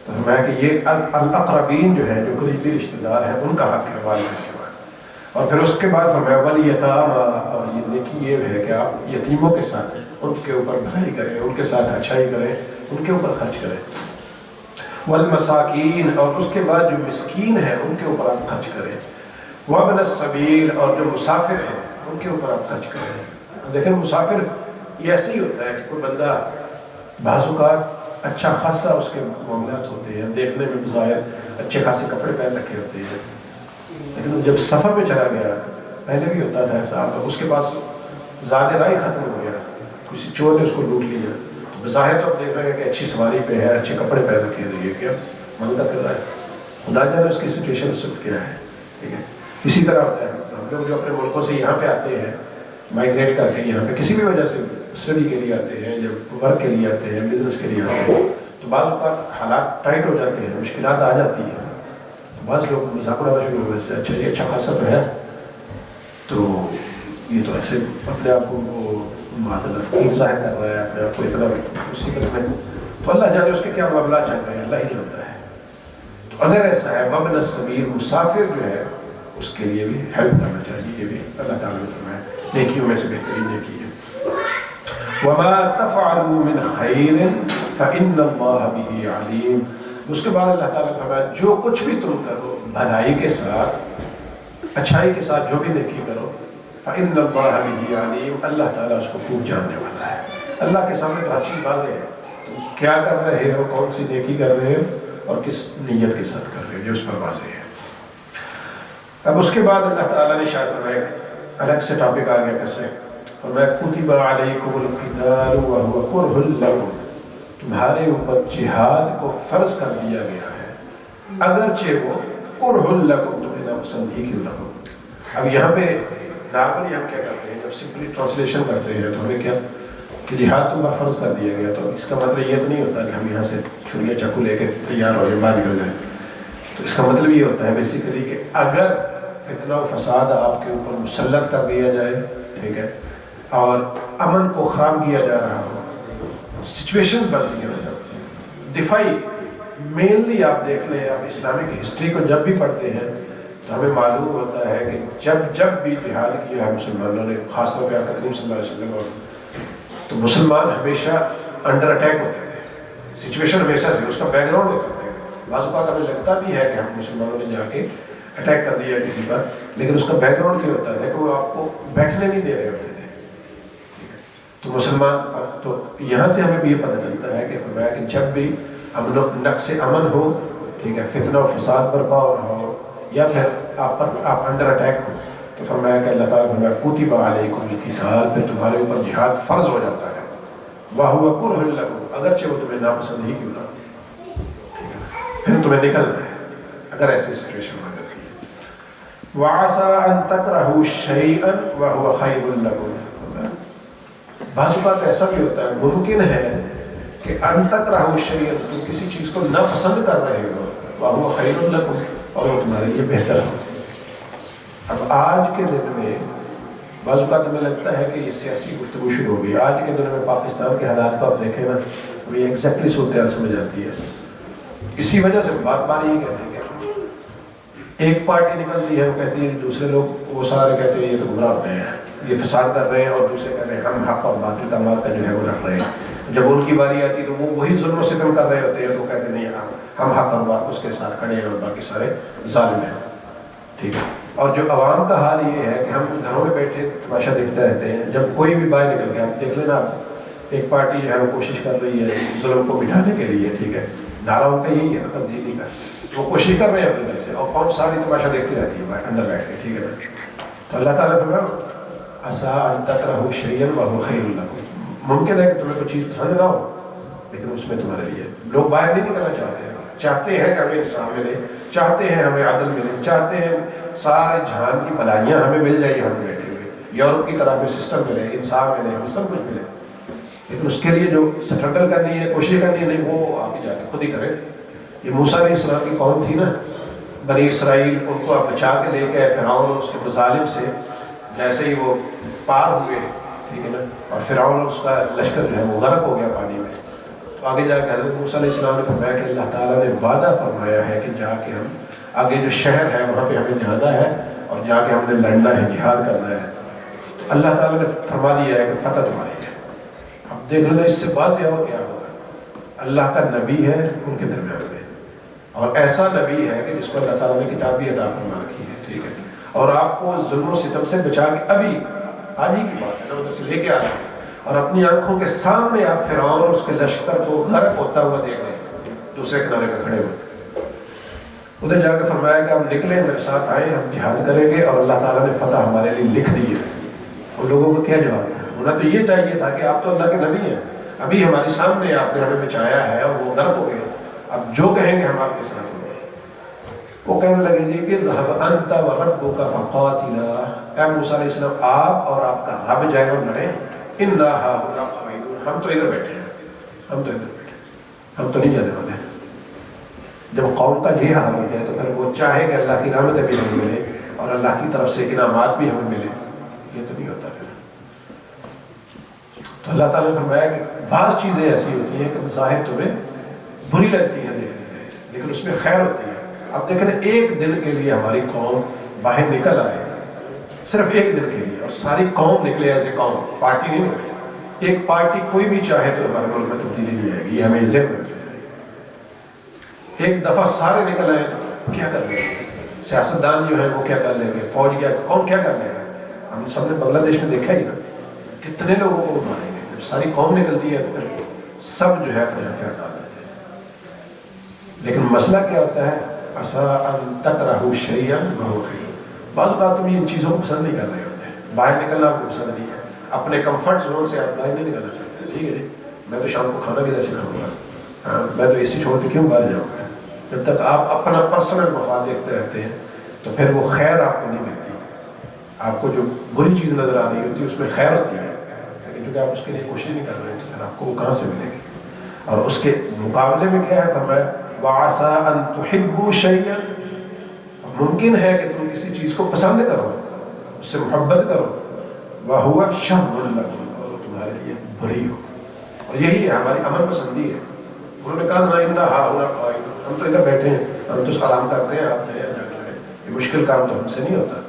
تو فرمایا کہ یہ الاقربین جو ہے جو قریبی رشتہ دار ہیں ان کا حق ہے والدین کے بعد. اور پھر اس کے بعد فرمایا والیتاما، اور یہ نیکی یہ ہے کہ آپ یتیموں کے ساتھ ان کے اوپر بھلائی کریں، ان کے ساتھ اچھائی کریں، ان کے اوپر خرچ کریں، والمساکین، اور اس کے بعد جو مسکین ہیں ان کے اوپر آپ خرچ کریں، وابن السبیل، اور جو مسافر ہیں ان کے اوپر آپ خرچ کریں۔ دیکھیں مسافر یہ ایسے ہی ہوتا ہے کہ کوئی بندہ بعض اوقات اچھا خاصا اس کے معاملات ہوتے ہیں، دیکھنے میں بظاہر اچھے خاصے کپڑے پہن رکھے ہوتے ہیں، لیکن جب سفر میں چلا گیا، پہلے بھی ہوتا تھا ایسا، اس کے پاس زیادہ راہ ختم ہو گیا، کسی چور نے اس کو لوٹ لیا، تو بظاہر تو آپ دیکھ رہے ہیں کہ اچھی سواری پہ ہے، اچھے کپڑے پہن رکھے ہیں، کیا منگا کر رہا ہے، خدا جانے اس کی سچویشن اس وقت کیا ہے، ٹھیک ہے۔ اسی طرح ہوتا ہے ہم لوگ جو اپنے ملکوں سے یہاں پہ آتے ہیں، مائگریٹ کر کے یہاں پہ کسی بھی وجہ سے اسٹڈی کے لیے آتے ہیں، جب ورک کے لیے آتے ہیں، بزنس کے لیے آتے ہیں، تو بعض اوقات حالات ٹائٹ ہو جاتے ہیں، مشکلات آ جاتی ہیں، بعض لوگ مذاق اڑانا شروع ہو گئے، اچھا یہ اچھا خاصا تو ہے، تو یہ تو ایسے اپنے آپ کو وہ معذرت ظاہر کر رہا ہے، اپنے آپ کو اتنا مصیبت میں، تو اللہ جانے اس کے کیا معاملات چل رہے ہیں، اللہ ہی جانتا ہے۔ تو اگر ایسا ہے وابن السبیل، مسافر جو ہے اس کے لیے بھی ہیلپ کرنا چاہیے، یہ بھی اللہ تعالیٰ نے فرمایا نیکیوں میں سے بہترین نیکی ہے۔ وما تفعلوا من خیر فإن اللہ بہ علیم، اس کے بعد اللہ تعالیٰ نے فرمایا جو کچھ بھی تم کرو بھلائی کے ساتھ، اچھائی کے ساتھ، جو بھی نیکی کرو، فإن اللہ بہ علیم، اللہ تعالیٰ اس کو خوب جاننے والا ہے۔ اللہ کے سامنے تو ہر چیز واضح ہے، تم کیا کر رہے ہو، کون سی نیکی کر رہے ہو اور کس نیت کے ساتھ کر رہے ہو، جو اس پر واضح ہے۔ اب اس کے بعد اللہ تعالیٰ نے شاید فرمایا الگ سے ٹاپک آ گیا کیسے، فرمایا کتب علیکم القتال وہو کرہ لکم، تمہارے اوپر جہاد کو فرض کر دیا گیا ہے اگرچہ وہ کرہ لکم، تمہیں ناپسند ہی کیوں نہ ہو۔ اب یہاں پہ نارملی ہم کیا کرتے ہیں، جب سمپلی ٹرانسلیشن کرتے ہیں تو ہمیں کیا کہ جہاد تم پر فرض کر دیا گیا، تو اس کا مطلب یہ تو نہیں ہوتا کہ ہم یہاں سے چھریاں چاقو لے کے تیار ہو جائیں، باہر نکل جائیں، تو اس کا مطلب یہ ہوتا ہے بیسیکلی کہ اگر فتنہ و فساد آپ کے اوپر مسلط کر دیا جائے، ٹھیک ہے، اور امن کو خراب کیا جا رہا ہو، سچویشنز بنتی ہیں، دفاعی مینلی آپ دیکھ لیں، آپ اسلامک ہسٹری کو جب بھی پڑھتے ہیں تو ہمیں معلوم ہوتا ہے کہ جب بھی جہاد کیا ہے مسلمانوں نے، خاص طور پہ آقا کریم صلی اللہ علیہ وسلم، اور تو مسلمان ہمیشہ انڈر اٹیک ہوتے تھے، سچویشن ہمیشہ سے اس کا بیک گراؤنڈ ہوتا تھا، بعض اوقات ہمیں لگتا بھی ہے کہ ہم مسلمانوں نے جا کے اٹیک کر دیا کسی پر، لیکن اس کا بیک گراؤنڈ یہ ہوتا ہے کہ وہ آپ کو بیٹھنے نہیں دے رہے ہوتے تھے، تو مسلمان، تو یہاں سے ہمیں بھی یہ پتہ چلتا ہے کہ فرمایا کہ جب بھی امن و نقص امن ہو، ٹھیک ہے، فتنہ و فساد برپا ہو، یا پھر آپ انڈر اٹیک ہو، تو فرمایا کہ اللہ تعالیٰ فرمایا کتب علیکم القتال، پھر تمہارے اوپر جہاد فرض ہو جاتا ہے، وہو کرہ لکم، اگرچہ وہ تمہیں ناپسند ہی کیوں نہ، پھر تمہیں نکلنا ہے اگر ایسی سچویشن ہو جاتی ہے۔ وعسى ان تکرہوا شیئا وہو خیر لکم، بعض اوقات ایسا بھی ہوتا ہے، ممکن ہے کہ ان تکرہوا شیئا، تم کسی چیز کو ناپسند کر رہے ہو، وہو خیر لکم، اور وہ تمہارے لیے بہتر ہو۔ اب آج کے دن میں بعض اوقات ہمیں لگتا ہے کہ یہ سیاسی گفتگو شروع ہو گئی، آج کے دن میں پاکستان کے حالات کو آپ دیکھیں نا، ہمیں ایگزیکٹلی صورتحال سمجھ آتی ہے، اسی وجہ سے بار بار یہ کہتے ہیں کہ ایک پارٹی نکلتی ہے، وہ کہتی ہے، دوسرے لوگ وہ سارے کہتے ہیں یہ تو گمراہ ہو رہے ہیں، یہ فساد کر رہے ہیں، اور دوسرے کہہ رہے ہیں ہم حق اور باطل کا مارکا جو ہے وہ رکھ رہے ہیں، جب ان کی باری آتی ہے تو وہ وہی ظلم و ستم کر رہے ہوتے ہیں، تو کہتے نہیں ہم حق اور باطل اس کے ساتھ کھڑے ہیں اور باقی سارے ظالم ہیں، ٹھیک ہے۔ اور جو عوام کا حال یہ ہے کہ ہم گھروں میں بیٹھے تماشا دیکھتے رہتے ہیں، جب کوئی بھی باہر نکل گیا، آپ دیکھ لینا، آپ ایک پارٹی جو ہے وہ کوشش کر رہی ہے ظلم کو مٹانے کے لیے، ٹھیک ہے، نعرہ ان کا یہی ہے، تبدیلی کا، وہ کوشش کر رہے ہیں اپنی طرف سے، اور قوم ساری تماشا دیکھتی رہتی ہے اندر بیٹھ کے، ٹھیک ہے نا۔ تو اللہ تعالیٰ فرمایا عسیٰ ان تکرہوا شیئا وہو خیر لکم، ممکن ہے کہ تمہیں کوئی چیز پسند نہ ہو، لیکن اس میں تمہارے لیے، لوگ باہر نہیں نکلنا چاہتے ہیں کہ ہمیں انصاف ملے، چاہتے ہیں ہمیں عدل ملے، چاہتے ہیں سارے جہان کی بھلائیاں ہمیں مل جائیں، ہم بیٹھے ہوئے یورپ کی طرح ہمیں سسٹم ملے، انصاف ملے، ہمیں سب کچھ ملے، لیکن اس کے لیے جو سٹرگل کرنی ہے، کوشش کرنی ہے، نہیں وہ آپ ہی جا کے خود ہی کریں۔ یہ موسیٰ علیہ السلام کی قوم تھی نا، بنی اسرائیل، ان کو آپ بچا کے لے گئے فرعون اور اس کے مظالم سے، جیسے ہی وہ پار ہوئے، ٹھیک ہے نا، اور فرعون اور اس کا لشکر جو ہے وہ غرق ہو گیا پانی میں، تو آگے جا کے حضرت موسیٰ علیہ السلام نے فرمایا کہ اللہ تعالیٰ نے وعدہ فرمایا ہے کہ جا کے ہم آگے جو شہر ہے وہاں پہ ہمیں جانا ہے، اور جا کے ہم نے لڑنا ہے، جہاد کرنا ہے، تو اللہ تعالیٰ نے فرما دیا ہے کہ فتح تمہاری ہے۔ اب دیکھ لو اس سے واضح ہو کیا ہوگا، اللہ کا نبی ہے ان کے درمیان میں، اور ایسا نبی ہے کہ جس کو اللہ تعالیٰ نے کتاب بھی عطا فرما رکھی ہے، ٹھیک ہے، اور آپ کو ظلم و ستم سے بچا کے ابھی آج ہی کی بات ہے نا ادھر سے لے کے آ رہے ہیں، اور اپنی آنکھوں کے سامنے آپ فرعون اور اس کے لشکر کو غرق ہوتا ہوا دیکھ رہے ہیں دوسرے کنارے پہ کھڑے ہوئے۔ ادھر جا کے فرمایا کہ ہم نکلے، میرے ساتھ آئے، ہم جہاد کریں گے، اور اللہ تعالیٰ نے فتح ہمارے لیے لکھ دی ہے۔ ان لوگوں کو کیا جواب ہے؟ انہیں تو یہ چاہیے تھا کہ آپ تو اللہ کے نبی ہیں، ابھی ہمارے سامنے آپ نے ہمیں بچایا ہے اور وہ غرق ہو گئے، اب جو کہیں گے ہم آپ کے ساتھ ہوں گے۔ وہ کہنے لگے جی کہ اذهب انت وربك فقاتلا، اے موسیٰ علیہ السلام آپ اور آپ کا رب جائے اور لڑیں، انا هاهنا قاعدون، ہم تو ادھر بیٹھے ہیں، ہم تو ادھر بیٹھے ہیں، ہم تو نہیں جانے والے۔ جب قوم کا یہ حال ہو جائے تو پھر وہ چاہے کہ اللہ کی رحمتیں بھی ہمیں ملے اور اللہ کی طرف سے انعامات بھی ہمیں ملے، یہ تو نہیں ہوتا پھر۔ تو اللہ تعالیٰ نے فرمایا کہ بعض چیزیں ایسی ہوتی ہیں کہ بظاہر تمہیں بری لگتی ہیں دیکھنے میں، لیکن اس میں خیر ہوتی ہے۔ اب دیکھیں ایک دن کے لیے ہماری قوم باہر نکل آئے، صرف ایک دن کے لیے، اور ساری قوم نکلے ایسے قوم، پارٹی نہیں نکلے، ایک پارٹی کوئی بھی چاہے تو ہمارے ملک میں تبدیلی نہیں آئے گی، یہ ہمیں ذہن میں ایک دفعہ سارے نکل آئے تو کیا کر لیں گے؟ سیاستدان جو ہیں وہ کیا کر لیں گے، فوج کون کیا کر لے گا؟ ہم سب نے بنگلہ دیش میں دیکھا ہی نا، کتنے لوگوں کو ماریں گے۔ جب ساری قوم نکلتی ہے تو پھر سب جو ہے اپنے ہتھیار ڈال دیتے ہیں۔ لیکن مسئلہ کیا ہوتا ہے، عسیٰ ان تکرہوا شیئا وہو خیر، بعض اوقات تم ان چیزوں کو پسند نہیں کر رہے ہوتے، باہر نکلنا آپ کو پسند نہیں ہے، اپنے کمفرٹ زون سے آپ باہر نہیں نکلنا چاہتے، ٹھیک ہے جی میں تو شام کو کھانا کدھر سے کھاؤں گا، میں تو اے سی چھوڑ کے کیوں باہر جاؤں گا؟ جب تک آپ اپنا پرسنل مفاد دیکھتے رہتے ہیں تو پھر وہ خیر آپ کو نہیں ملتی، آپ کو جو بری چیز نظر آ رہی ہوتی ہے اس میں خیر ہوتی ہے، لیکن چونکہ آپ اس کے لیے کوشش نہیں کر رہے تو پھر آپ کو وہ کہاں سے ملے گی؟ اور اس کے مقابلے میں کیا ہے، فرمایا وَعَسَىٰ أَن تُحِبُّوا شَيْئًا، ممکن ہے کہ تم کسی چیز کو پسند کرو، اس سے محبت کرو، وَهُوَ شَرٌّ لَكُمْ، اور تمہارے لیے بری ہو، اور یہی ہے ہماری امن پسندی ہے۔ انہوں نے کہا نا اِنَّا هَاهُنَا قَاعِدُونَ، ہم تو ادھر بیٹھے ہیں، ہم تو آرام کرتے ہیں، آپ نے یہ مشکل کام تو ہم سے نہیں ہوتا۔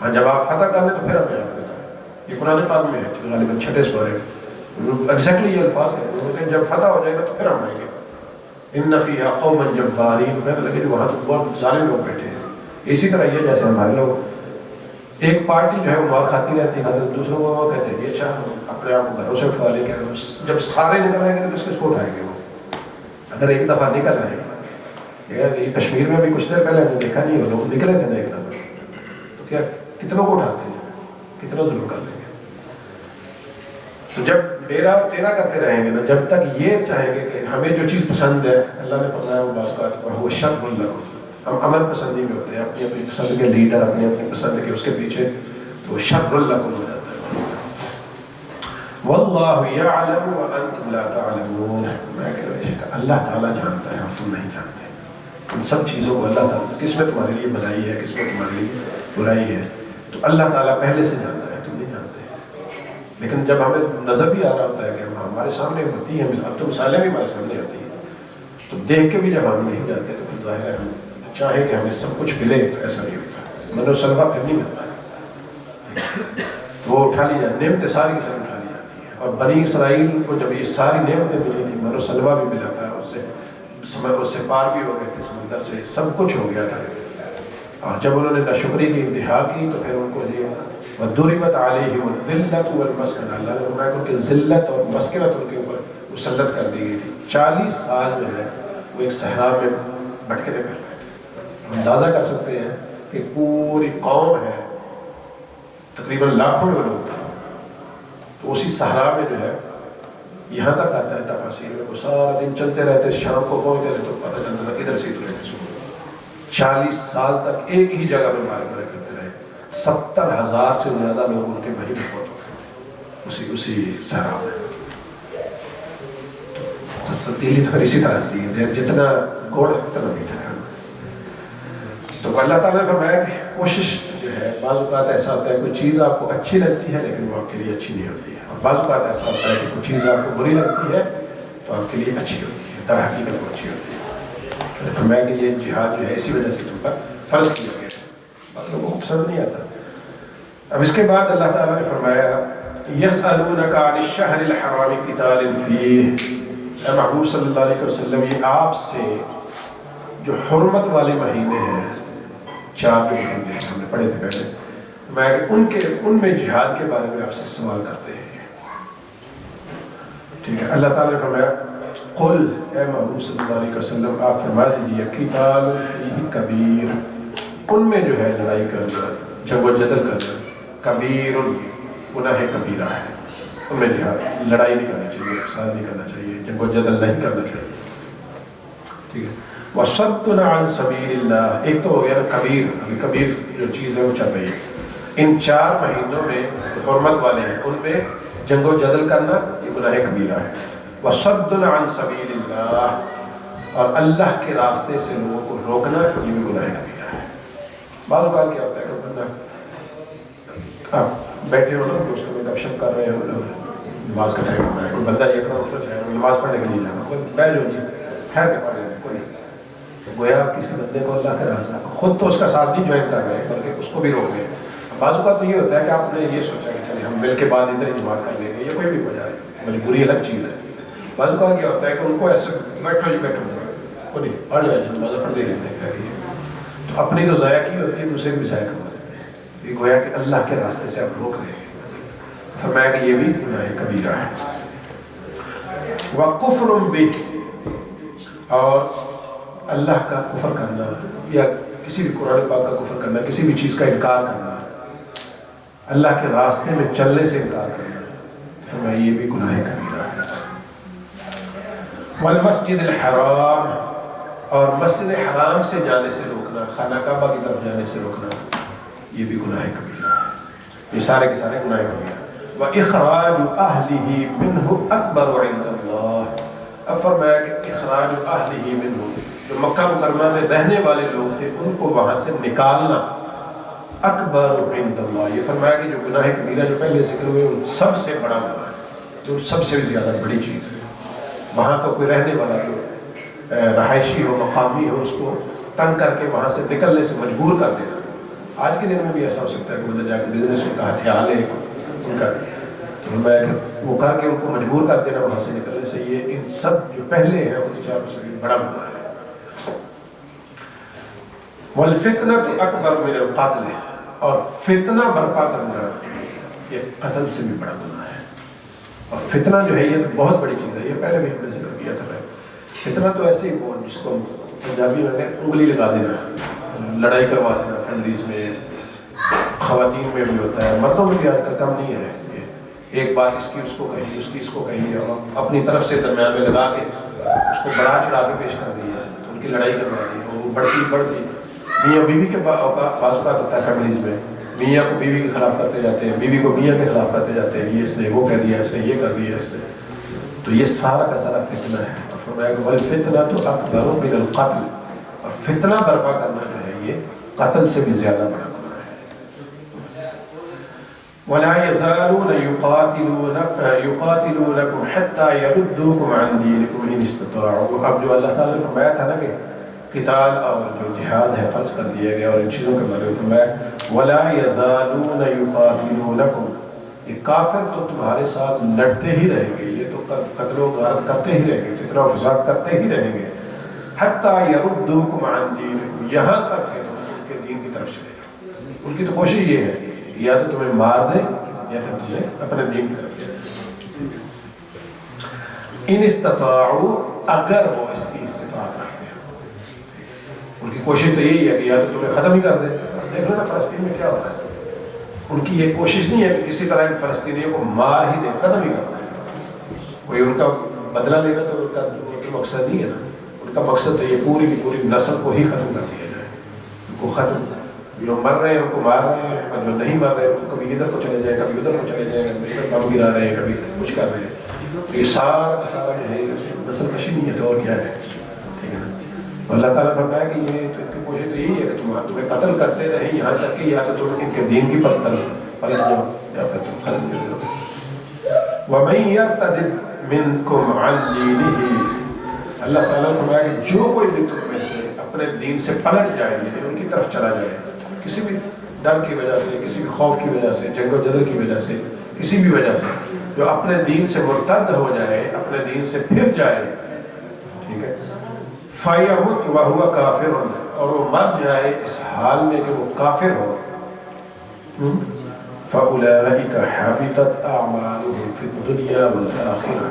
ہاں جب آپ فتح کر لیں تو پھر ہمیں آپ بتائیں، یہ قرآن پاک میں ہے غالباً 6 سورے ایگزیکٹلی یہ الفاظ ہیں، لیکن جب فتح ہو جائے گا تو پھر ہم آئیں گے۔ ان فیہا قوما جبارین، میں لگے وہاں تو بہت ظالم لوگ بیٹھے ہیں، اسی طرح یہ جیسے ہمارے لوگ ایک پارٹی جو ہے وہ مار کھاتی رہتی ہے، دوسروں کو وہ کہتے ہیں اچھا ہم اپنے آپ کو گھروں سے اٹھوا لیں گے، جب سارے نکل آئیں گے تو کس کو اٹھائیں گے؟ وہ اگر ایک دفعہ نکل آئے، یہ کشمیر میں بھی کچھ دیر پہلے ہم نے دیکھا نہیں، وہ لوگ نکلے تھے نا ایک دفعہ، تو کیا کتنوں کو اٹھاتے ہیں، کتنا ظلم کر لیں گے؟ تو جب ڈیرا تیرا کرتے رہیں گے نا، جب تک یہ چاہیں گے کہ ہمیں جو چیز پسند ہے، اللہ نے فرمایا وہ بات کا وہ شرط لکم، ہم عمل پسندی میں ہوتے ہیں، اپنی اپنی پسند کے لیڈر، اپنی اپنی پسند کے اس کے پیچھے، تو شرط لکم ہو جاتا ہے۔ واللہ یعلم وانتم لا تعلمون، میں کہہ رہا ہوں اللہ تعالیٰ جانتا ہے اور تم نہیں جانتے ان سب چیزوں کو۔ اللہ تعالیٰ کس میں تمہارے لیے بھلائی ہے، کس میں تمہارے لیے برائی ہے، تو اللہ تعالیٰ پہلے سے جانتا ہے، تم نہیں جانتے۔ لیکن جب ہمیں نظر بھی آ رہا ہوتا ہے کہ ہمارے سامنے ہوتی ہیں، اب تو مثالیں بھی ہمارے سامنے ہوتی ہیں، تو دیکھ کے بھی جب ہم نہیں جاتے تو پھر ظاہر ہے ہم چاہیں کہ ہمیں سب کچھ ملے تو ایسا نہیں ہوتا، من و سلوہ پھر نہیں ملتا ہے، تو وہ اٹھا لی جاتی، نعمتیں ساری سر اٹھا لی جاتی ہیں۔ اور بنی اسرائیل کو جب یہ ساری نعمتیں ملی تھی، من و سلوہ بھی ملا تھا، اس سے پار بھی ہو گئے تھے سمندر سے، سب کچھ ہو گیا تھا، اور جب انہوں نے ناشکری کی انتہا کی تو پھر ان کو یہ وَضُرِبَتْ عَلَيْهِمُ الذِّلَّةُ وَالْمَسْكَنَةُ، اللہ نے فرمایا ان کی ذلت اور مسکنت ان کے اوپر مسلط کر دی گئی تھی۔ 40 سال جو ہے وہ ایک صحرا میں بھٹکتے پھر رہے تھے۔ ہم اندازہ کر سکتے ہیں کہ پوری قوم ہے، تقریباً لاکھوں میں لوگ تھے، تو اسی صحرا میں جو ہے یہاں تک آتا ہے تفاسیر میں، وہ سارا دن چلتے رہتے، شام کو پہنچتے تھے تو پتہ چلتا تھا ادھر سے ادھر سے۔ 40 سال تک ایک ہی جگہ میں مارے مارے کرتے رہے، 70,000 سے زیادہ لوگ ان کے وہیں پہ فوت ہو گئے اسی صحرا میں۔ تو تبدیلی تو اسی طرح آتی ہے، جتنا گوڑ اتنا میٹھا ہے۔ تو اللہ تعالیٰ نے فرمایا کہ کوشش جو ہے، بعض اوقات ایسا ہوتا ہے کوئی چیز آپ کو اچھی لگتی ہے لیکن وہ آپ کے لیے اچھی نہیں ہوتی ہے، اور بعض اوقات ایسا ہوتا ہے کہ کوئی چیز آپ کو بری لگتی ہے تو آپ کے لیے اچھی ہوتی ہے، در حقیقت وہ اچھی ہوتی ہے۔ فرمایا کہ یہ جہاد جو ہے اسی وجہ سے تم پر فرض کیا گیا ہے، بعض لوگوں کو پسند نہیں آتا. اب اس کے بعد اللہ تعالیٰ نے فرمایا یسألونک عن الشہر الحرام قتال فیہ. اے محبوب صلی اللہ علیہ وسلم یہ آپ سے جو حرمت والے مہینے ہیں 4 جو مہینے ہم نے پڑھے تھے پہلے, میں ان میں جہاد کے بارے میں آپ سے سوال کرتے ہیں. ٹھیک ہے. اللہ تعالیٰ نے فرمایا قل اے محبوب صلی اللہ علیہ وسلم آپ فرما دیجیے قتال فیہ کبیر, ان میں جو ہے لڑائی کرنا, جنگ و جدل کرنا, کبیر گناہ کبیرہ ہے. ان میں جہاد لڑائی نہیں کرنی چاہیے, فساد نہیں کرنا چاہیے, جنگ و جدل نہیں کرنا چاہیے. ٹھیک ہے. وصد عن سبیل اللہ, ایک تو ہو گیا نا کبیر. ابھی کبیر جو چیز ہے وہ چل رہی ہے. ان 4 مہینوں میں حرمت والے ہیں, ان میں جنگ و جدل کرنا یہ گناہ کبیرہ ہے. وصد عن سبیل اللہ, اور اللہ کے راستے سے لوگوں کو روکنا یہ بھی گناہ کبیرہ ہے. بعض اوقات کیا ہوتا ہے کہ بندہ آپ بیٹھے ہو نا دوست کو گپ شپ کر رہے ہو, نماز کا ٹائم ہوتا ہے, کوئی بندہ یہ کرنا نماز پڑھنے کے لیے جانا, کوئی بیٹھ جاؤ جی ٹھہر کے پڑھ رہے کوئی, گویا کسی بندے کو اللہ کا راستہ خود تو اس کا ساتھ نہیں جوائن کر رہے ہیں بلکہ اس کو بھی روک رہے ہیں. بعض اوقات تو یہ ہوتا ہے کہ آپ نے یہ سوچا کہ چلے ہم مل کے بعد ادھر ہی جماعت کر لیں گے, یہ کوئی بھی وجہ ہے, مجبوری الگ چیز ہے. بعض اوقات کیا ہوتا ہے کہ ان کو ایسے بیٹھو جی بیٹھو کو نہیں پڑھ جائے جی نماز پڑھ دے رہتے ہیں, تو اپنی تو ضائع کی ہوتی ہے, دوسرے بھی ضائع کروا دیتے ہیں. یہ گویا کہ اللہ کے راستے سے آپ روک رہے ہیں. فرمایا کہ یہ بھی گناہ کبیرہ ہے. وَكُفْرٌ بِهِ, اور اللہ کا کفر کرنا یا کسی بھی قرآن پاک کا کفر کرنا, کسی بھی چیز کا انکار کرنا, اللہ کے راستے میں چلنے سے انکار کرنا, فرمایا یہ بھی گناہ کبیرہ ہے. والمسجد الحرام, اور مسجد حرام سے جانے سے روکنا, خانہ کعبہ کی طرف جانے سے روکنا, یہ بھی گناہ کبیرہ ہے. یہ سارے کے سارے گناہ کبیرہ. وَإِخْرَاجُ أَهْلِهِ مِنْهُ أَكْبَرُ عِنْدَ اللَّهِ, اب فرمایا کہ اخراج اہلہ منہ, جو مکہ مکرمہ میں رہنے والے لوگ تھے ان کو وہاں سے نکالنا اکبر عند اللہ. یہ فرمایا کہ جو گناہ کبیرہ جو پہلے ذکر ہوئے ان سب سے بڑا گناہ ہے, جو سب سے زیادہ بڑی چیز ہے. وہاں کا کوئی رہنے والا جو رہائشی ہو, مقامی ہو, اس کو تنگ کر کے وہاں سے نکلنے سے مجبور کر دینا. آج کے دن میں بھی ایسا ہو سکتا ہے کہ مطلب جا کے بزنس کا ہتھیار ہے ان کا, تو میں وہ کر کے ان کو مجبور کر دینا وہاں سے نکلنے سے, یہ ان سب جو پہلے ہیں ان چاروں سے بڑا گناہ ہے. والفتنة اکبر من القتل, اور فتنہ برپا کرنا یہ قتل سے بھی بڑا گناہ ہے. اور فتنہ جو ہے یہ بہت بڑی چیز ہے, یہ پہلے بھی ہم نے ذکر کیا تھا. فتنہ تو ایسے ہی وہ جس کو پنجابی میں انگلی لگا دینا, لڑائی کروا دینا فیملیز میں, خواتین میں بھی ہوتا ہے, مردوں میں بھی آج کل کم نہیں ہے. ایک بات اس کی اس کو کہی, اس کی اس کو کہی, اور اپنی طرف سے درمیان میں لگا کے اس کو بڑا چڑھا کے پیش کر دیا, تو ان کی لڑائی کروا دی, اور وہ بڑھتی میاں بیوی کے بعض اوقات ہوتا ہے فیملیز میں, میاں کو بیوی کے خلاف کرتے جاتے ہیں, بیوی کو میاں کے خلاف کرتے جاتے ہیں, یہ اس نے وہ کہہ دیا, اس نے یہ کر دیا, اس نے, تو یہ سارا کا سارا فتنہ ہے. اور فرمایا کہ والفتنة اکبر من القتل, اور فتنہ برپا کرنا جو ہے یہ قتل سے بھی زیادہ بڑا گناہ ہے. ولا يزالون يقاتلونكم حتى يردوكم عن دينكم ان استطاعوا. اب جو اللہ تعالیٰ نے فرمایا تھا نا کہ قتال اور جو جہاد ہے فرض کر دیا گیا, اور ان چیزوں کے بارے میں فرمایا ولا يزالون يقاتلونكم, یہ کافر تو تمہارے ساتھ لڑتے ہی رہیں گے, یہ تو قتل و غارت کرتے ہی رہیں گے, فتنہ و فساد کرتے ہی رہیں گے. حتى يردوكم عن دينكم, یہاں تک کہ تم ان کے دین کی طرف چلے جاؤ. ان کی تو کوشش یہ ہے یا تو تمہیں مار دیں یا پھر تمہیں اپنے دین کی طرف لے. ان استطاعوا, اگر وہ اس کی استطاعت رکھتے ہیں, ان کی کوشش تو یہی ہے کہ یا تو تمہیں ختم ہی کر دیں. دیکھ لو نا فلسطین میں کیا ہو رہا ہے, ان کی یہ کوشش نہیں ہے کہ کسی طرح ان فلسطینیوں کو مار ہی دیں, ختم ہی کر دیں. کوئی ان کا بدلہ لینا تو ان کا مقصد نہیں ہے نا, ان کا مقصد ہے یہ پوری کی پوری نسل کو ہی ختم کر دیا جائے, ان کو ختم, جو مر رہے ہیں ان کو مار رہے ہیں, اور جو نہیں مر رہے ہیں کبھی ادھر کو چلے جائیں, کبھی ادھر کو چلے جائیں, کبھی ادھر بم گرا رہے ہیں, کبھی کچھ کر رہے ہیں. تو یہ سارا کا سارا جو ہے نسل کشی نہیں ہے تو اور کیا ہے. ٹھیک ہے نا. اللہ تعالیٰ فرمایا کہ یہ تو ان کی کوشش تو یہی ہے کہ تمہیں قتل کرتے رہیں, یہاں تک کہ یا تو تم ان کے دین کی پلٹ جاؤ یا پھر تم ختم کر دو. وَمَن يَرْتَدِدْ مِنْكُمْ عَنْ دِينِهِ, اللہ تعالیٰ نے فرمایا کہ جو کوئی بھی تم میں سے اپنے دین سے پلٹ جائے, یعنی ان کی طرف چلا جائے, کسی بھی ڈر کی وجہ سے، کسی بھی خوف کی وجہ سے، جنگ و جدل کی وجہ سے، کسی بھی وجہ سے جو اپنے دین سے مرتد ہو جائے، اپنے دین سے پھر جائے، ٹھیک ہے، فَيَمُتْ وَهُوَ كَافِرٌ، اور وہ مر جائے اس حال میں کہ وہ کافر ہو، فَأُولَٰئِكَ حَبِطَتْ أَعْمَالُهُمْ فِي الدُّنْيَا وَالْآخِرَةِ،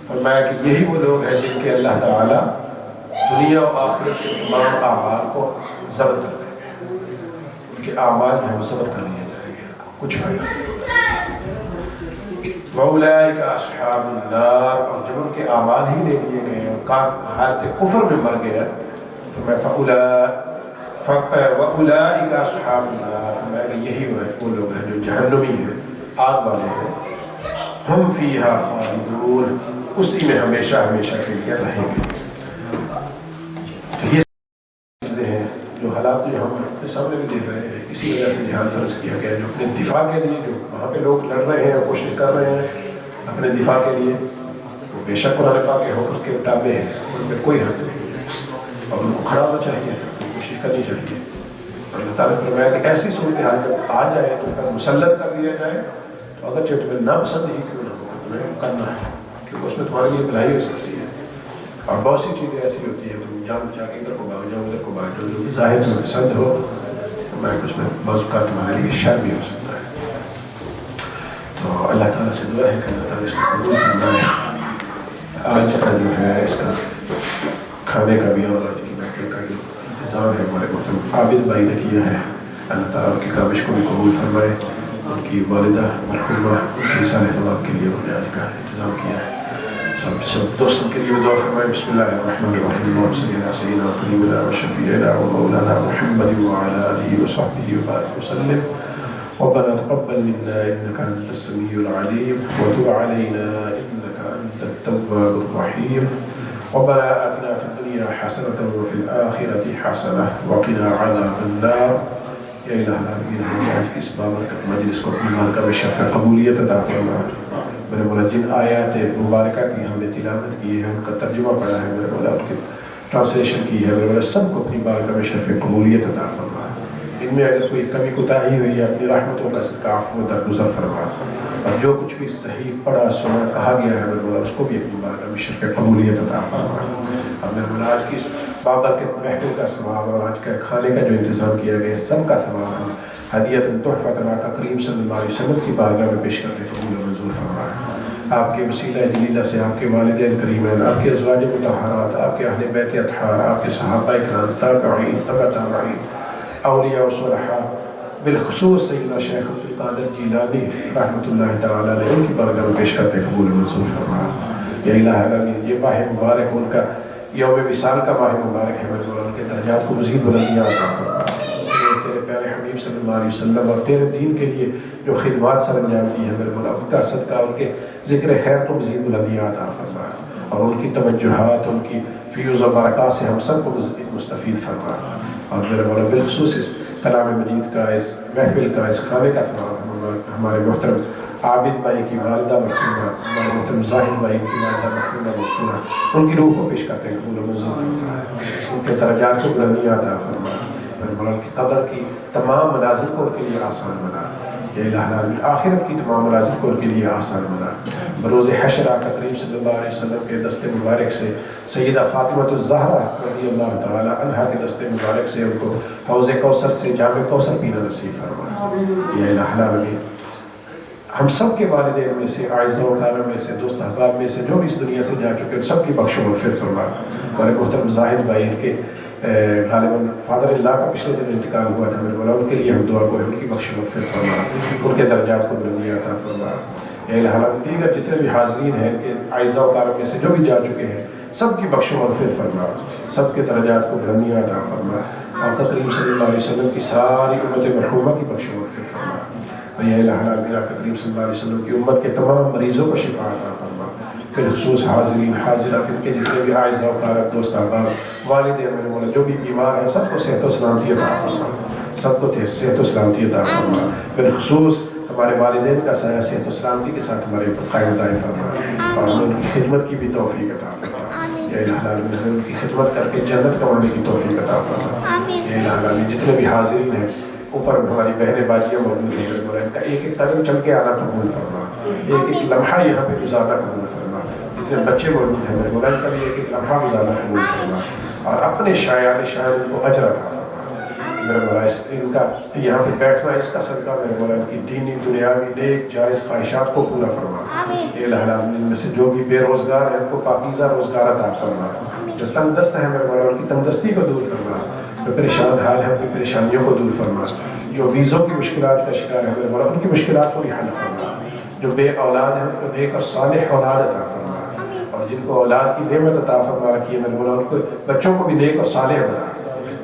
فرمایا کہ یہی وہ لوگ ہیں جن کے اللہ تعالیٰ دنیا و آخرت کے تمام اعمال کو ضبط کر دیں گے، ان کے اعمال جو ہم ضبط کر لیے جائیں گے، کچھ فائدہ نہیں۔ وَأُولَٰئِكَ أَصْحَابُ النَّارِ، اور جب ان کے اعمال ہی لے لیے گئے اور حالت کفر میں مر گیا تو میں وَأُولَٰئِكَ أَصْحَابُ النَّارِ، میں یہی وہ لوگ ہیں جو جہنمی ہیں، آگ والے ہیں، ہم فیہا خالدون، اسی میں ہمیشہ ہمیشہ کے لیے رہیں گے۔ تو یہ چیزیں ہیں جو حالات جو ہم اپنے سامنے بھی دیکھ رہے ہیں، اسی وجہ سے جہاد فرض کیا گیا، جو اپنے دفاع کے لیے جو وہاں پہ لوگ لڑ رہے ہیں اور کوشش کر رہے ہیں اپنے دفاع کے لیے، وہ بے شک قرآن پاک کے حکم کے تابع ہیں، ان میں کوئی حق نہیں ہے اور ان کو کھڑا ہونا چاہیے، کوشش کرنی چاہیے۔ اور اللہ تعالیٰ نے فرمایا کہ ایسی صورتحال جب آ جائے تو اگر مسلط کر دیا جائے تو اگرچہ تمہیں ناپسند ہی کیوں نہ ہو، تمہیں کرنا ہے، کیونکہ اس میں تمہارے لیے بھلائی ہو سکتی ہے۔ اور بہت سی چیزیں ایسی ہوتی ہیں تم جان بچا کے ادھر کو بھاگ جاؤ ادھر کو بھاگ جاؤ، جو کہ ظاہر تمہیں پسند ہو میں اس میں بعض اوقات تمہارے لیے شر بھی ہو سکتا ہے۔ تو اللہ تعالیٰ سے دعا ہے کہ اللہ تعالیٰ اس کو قبول فرمائے۔ آج کا جو ہے اس کا کھانے کا بھی اور آج کی محفل کا جو انتظام ہے ہمارے محترم عابد بھائی نے کیا ہے، اللہ تعالیٰ ان کی کاوش کو بھی قبول فرمائے۔ ان کی والدہ مرحومہ ان کے سارے طلاب کے لیے انہوں نے آج کا انتظام کیا ہے۔ سب دوستوں کے لیے دعا فرمائے۔ بسم اللہ الرحمن الرحیم، اللہم صلی علی سیدنا وحبیبنا وشفیعنا ومولانا محمد وعلی آلہ وصحبہ وبارک وسلم۔ ربنا تقبل منا انك انت السميع العليم وتب علينا انك انت التواب الرحيم۔ ربنا آتنا في الدنيا حسنة وفي الآخرة حسنة وقنا عذاب النار۔ یا الہ العالمین، ہمیں آج کی اس بابرکت مجلس کو اپنی بارگاہ میں شرف قبولیت عطا فرما۔ میرے مولا جن آیات مبارکہ کی ہم نے تلاوت کی ہے، ان کا ترجمہ پڑھا ہے میرے مولا، ان کی ٹرانسلیشن کی ہے میرے مولا، سب کو اپنی بارگاہ میں شرف قبولیت عطا فرما۔ ان میں اگر کوئی کمی کوتاہی ہوئی ہے اپنی رحمتوں کا صدقہ عفو درگزر فرما، اور جو کچھ بھی صحیح پڑھا سنا کہا گیا ہے میرے مولا اس کو بھی اپنی بارگاہ میں شرف قبولیت عطا فرما۔ اور میرے مولا آج کی اس بابرکت محفل کا ثواب اور آج کا کھانے کا جو انتظام کیا گیا سب کا ثواب ہم ہدیۃ تحفۃ آقا کریم صلی اللہ علیہ وسلم کی بارگاہ میں پیش کرتے قبول و منظور فرمائے۔ آپ کے وسیلہ جلیلہ سے آپ کے والدین کریمین، آپ کے ازواج مطہرات، آپ کے اہل بیت اطہار، آپ کے صحابہ کرام، تابعین، تبع تابعین، اولیاء و صلحاء، بالخصوص سیدنا شیخ عبد القادر جیلانی رحمۃ اللہ تعالیٰ علیہ، ان کی بارگاہ میں پیش کرتے قبول و منظور فرمائے۔ یا الہ العالمین، یہ ماہ مبارک ان کا یوم وصال کا ماہ مبارک ہے، میرے مولا ان کے درجات کو مزید بلندیاں عطا فرما۔ تیرے پیارے حبیب صلی اللہ علیہ وسلم اور تیرے دین کے لیے جو خدمات سر انجام دی ہے میرے مولا، ان کا صدقہ ان کے ذکر خیر کو مزید بلندیاں عطا فرما، اور ان کی توجہات، ان کی فیوز و برکات سے ہم سب کو مستفید فرما۔ اور میرے مولا بالخصوص اس کلام مجید کا، اس محفل کا، اس کھانے کا ہمارے محترم عابد بھائی کی والدہ مرحومہ، ہمارے محترم زاہد بھائی کی والدہ مرحومہ مغفورہ، ان کی روح کو پیش کرتے ہیں قبول و منظور فرما، ان کے درجات کو بلندیاں عطا فرما، ان کی قبر کی تمام منازل کو ان کے لیے آسان بنا، یا الہ العالمین آخرت کی تمام منازل کو ان کے لیے آسان بنا۔ بروز حشر آقا کریم صلی اللہ علیہ وسلم کے دست مبارک سے سیدہ فاطمہ الزہرا رضی اللہ تعالی عنہا کے دست مبارک سے ان کو حوض کوثر سے جام کوثر پینا نصیب فرما، یا الہ العالمین ہم سب کے والدین میں سے، اعزاء و اکرام میں سے، دوست احباب میں سے جو بھی اس دنیا سے جا چکے ہیں سب کی بخش و مغفرت فرما۔ ہمارے محترم زاہد بھائی ان کے غالباً فادر اللہ کا پچھلے دن انتقال ہوا تھا میرے مولا، ان کے لیے ہم دعا کو ان کی بخش و مغفرت فرما، ان کے درجات کو بلندیاں عطا فرما۔ یا الہ العالمین دیگر جتنے بھی حاضرین ہیں ان کے اعزاء و اکرام میں سے جو بھی جا چکے ہیں سب کی بخش و مغفرت فرما، سب کے درجات کو بلندیاں عطا فرما۔ آقا کریم صلی اللہ علیہ وسلم کی ساری امت مرحومہ کی بخش و مغفرت فرما۔ یا الہ العالمین آقا کریم صلی اللہ علیہ وسلم کی امت کے تمام مریضوں کو شفا عطا فرما، بالخصوص حاضرین حاضرات ان کے جتنے بھی اعزاء و اقارب، دوست احباب، والدین میرے مولا جو بھی بیمار ہیں سب کو صحت و سلامتی عطا فرما، سب کو صحت و سلامتی عطا فرما، بالخصوص ہمارے والدین کا سایہ صحت و سلامتی کے ساتھ ہمارے اوپر قائم دائم فرما، اور ان کی خدمت کی بھی توفیق عطا فرما۔ یا الہ العالمین ان کی خدمت کر کے جنت کمانے کی توفیق عطا فرما۔ یا الہ العالمین جتنے بھی حاضرین ہیں اوپر ہماری بہنیں باجیاں موجود ہیں میرے مولا، ان کا ایک ایک قدم چل کے آنا قبول فرما، ایک ایک لمحہ یہاں پہ گزارنا قبول فرما، جتنے بچے موجود ہیں میرے مولا ان کا بھی ایک ایک لمحہ گزارنا قبول فرما، اور اپنے شایان ان کو اجر عطا فرما میرے مولا۔ ان کا یہاں پہ بیٹھنا اس کا صدقہ میرے مولا ان کی دینی دنیاوی نیک جائز خواہشات کو پورا فرما۔ اے الہ العالمین میں سے جو بھی بے روزگار ہیں ان کو پاکیزہ روزگار عطا فرما، جو تنگ دست ہیں میرے مولا ان کی تنگ دستی کو دور فرما، جو پریشان حال ہیں ان کی پریشانیوں کو دور فرما، جو ویزوں کی مشکلات کا شکار ہے میرے مولا ان کی مشکلات کو بھی حل فرما، جو بے اولاد ہیں ان کو نیک اور صالح اولاد عطا فرما، اور جن کو اولاد کی نعمت عطا فرما رکھی ہے میرے مولا ان کو بچوں کو بھی نیک اور صالح بنا۔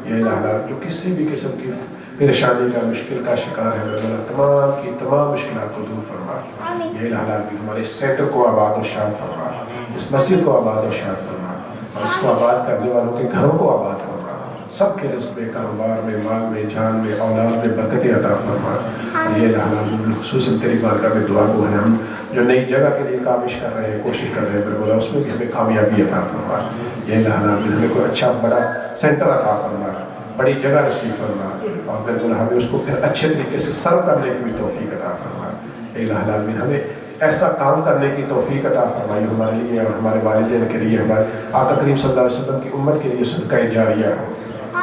یہ الہ جو کسی بھی قسم کی پریشانی کا مشکل کا شکار ہے میرے مولا تمام کی تمام مشکلات کو دور فرما۔ یہ الہ ہمارے اس سینٹر کو آباد و شاد فرما، اس مسجد کو آباد و شاد فرما، اور اس کو آباد کرنے والوں کے گھروں کو آباد فرما، سب کے رزق میں، کاروبار میں، مال میں، جان میں، اولاد میں برکتیں عطا فرما۔ یہ الہ خصوصاً تیری بارگاہ میں دعا کو ہے ہم جو نئی جگہ کے لیے کاوش کر رہے ہیں، کوشش کر رہے ہیں میرے مولا اس میں بھی ہمیں کامیابی عطا فرما۔ یہ الہ ہمیں کوئی اچھا بڑا سینٹر عطا فرما، بڑی جگہ نصیب فرما، اور میرے مولا ہمیں اس کو پھر اچھے طریقے سے سرو کرنے کی بھی توفیق عطا فرما۔ اے الہ العالمین ہمیں ایسا کام کرنے کی توفیق عطا فرمائی ہمارے لیے اور ہمارے والدین کے لیے، ہمارے آقا کریم صلی اللہ علیہ وسلم کی امت کے لیے صدقہ جاریہ ہو۔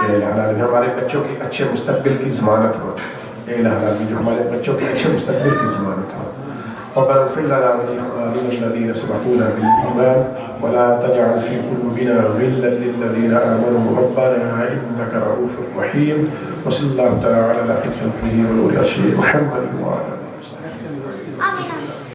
اے الہ العالمین ہمارے بچوں کے اچھے مستقبل کی ضمانت ہو۔ اے الہ العالمین جو ہمارے بچوں کے اچھے مستقبل کی ضمانت ہو۔ ربنا اغفر لنا ولإخواننا الذين سبقونا بالإيمان ولا تجعل في قلوبنا غلا للذين آمنوا ربنا إنك رؤوف رحيم، وصلى الله تعالى على خير خلقه ونور عرشه محمد وعلى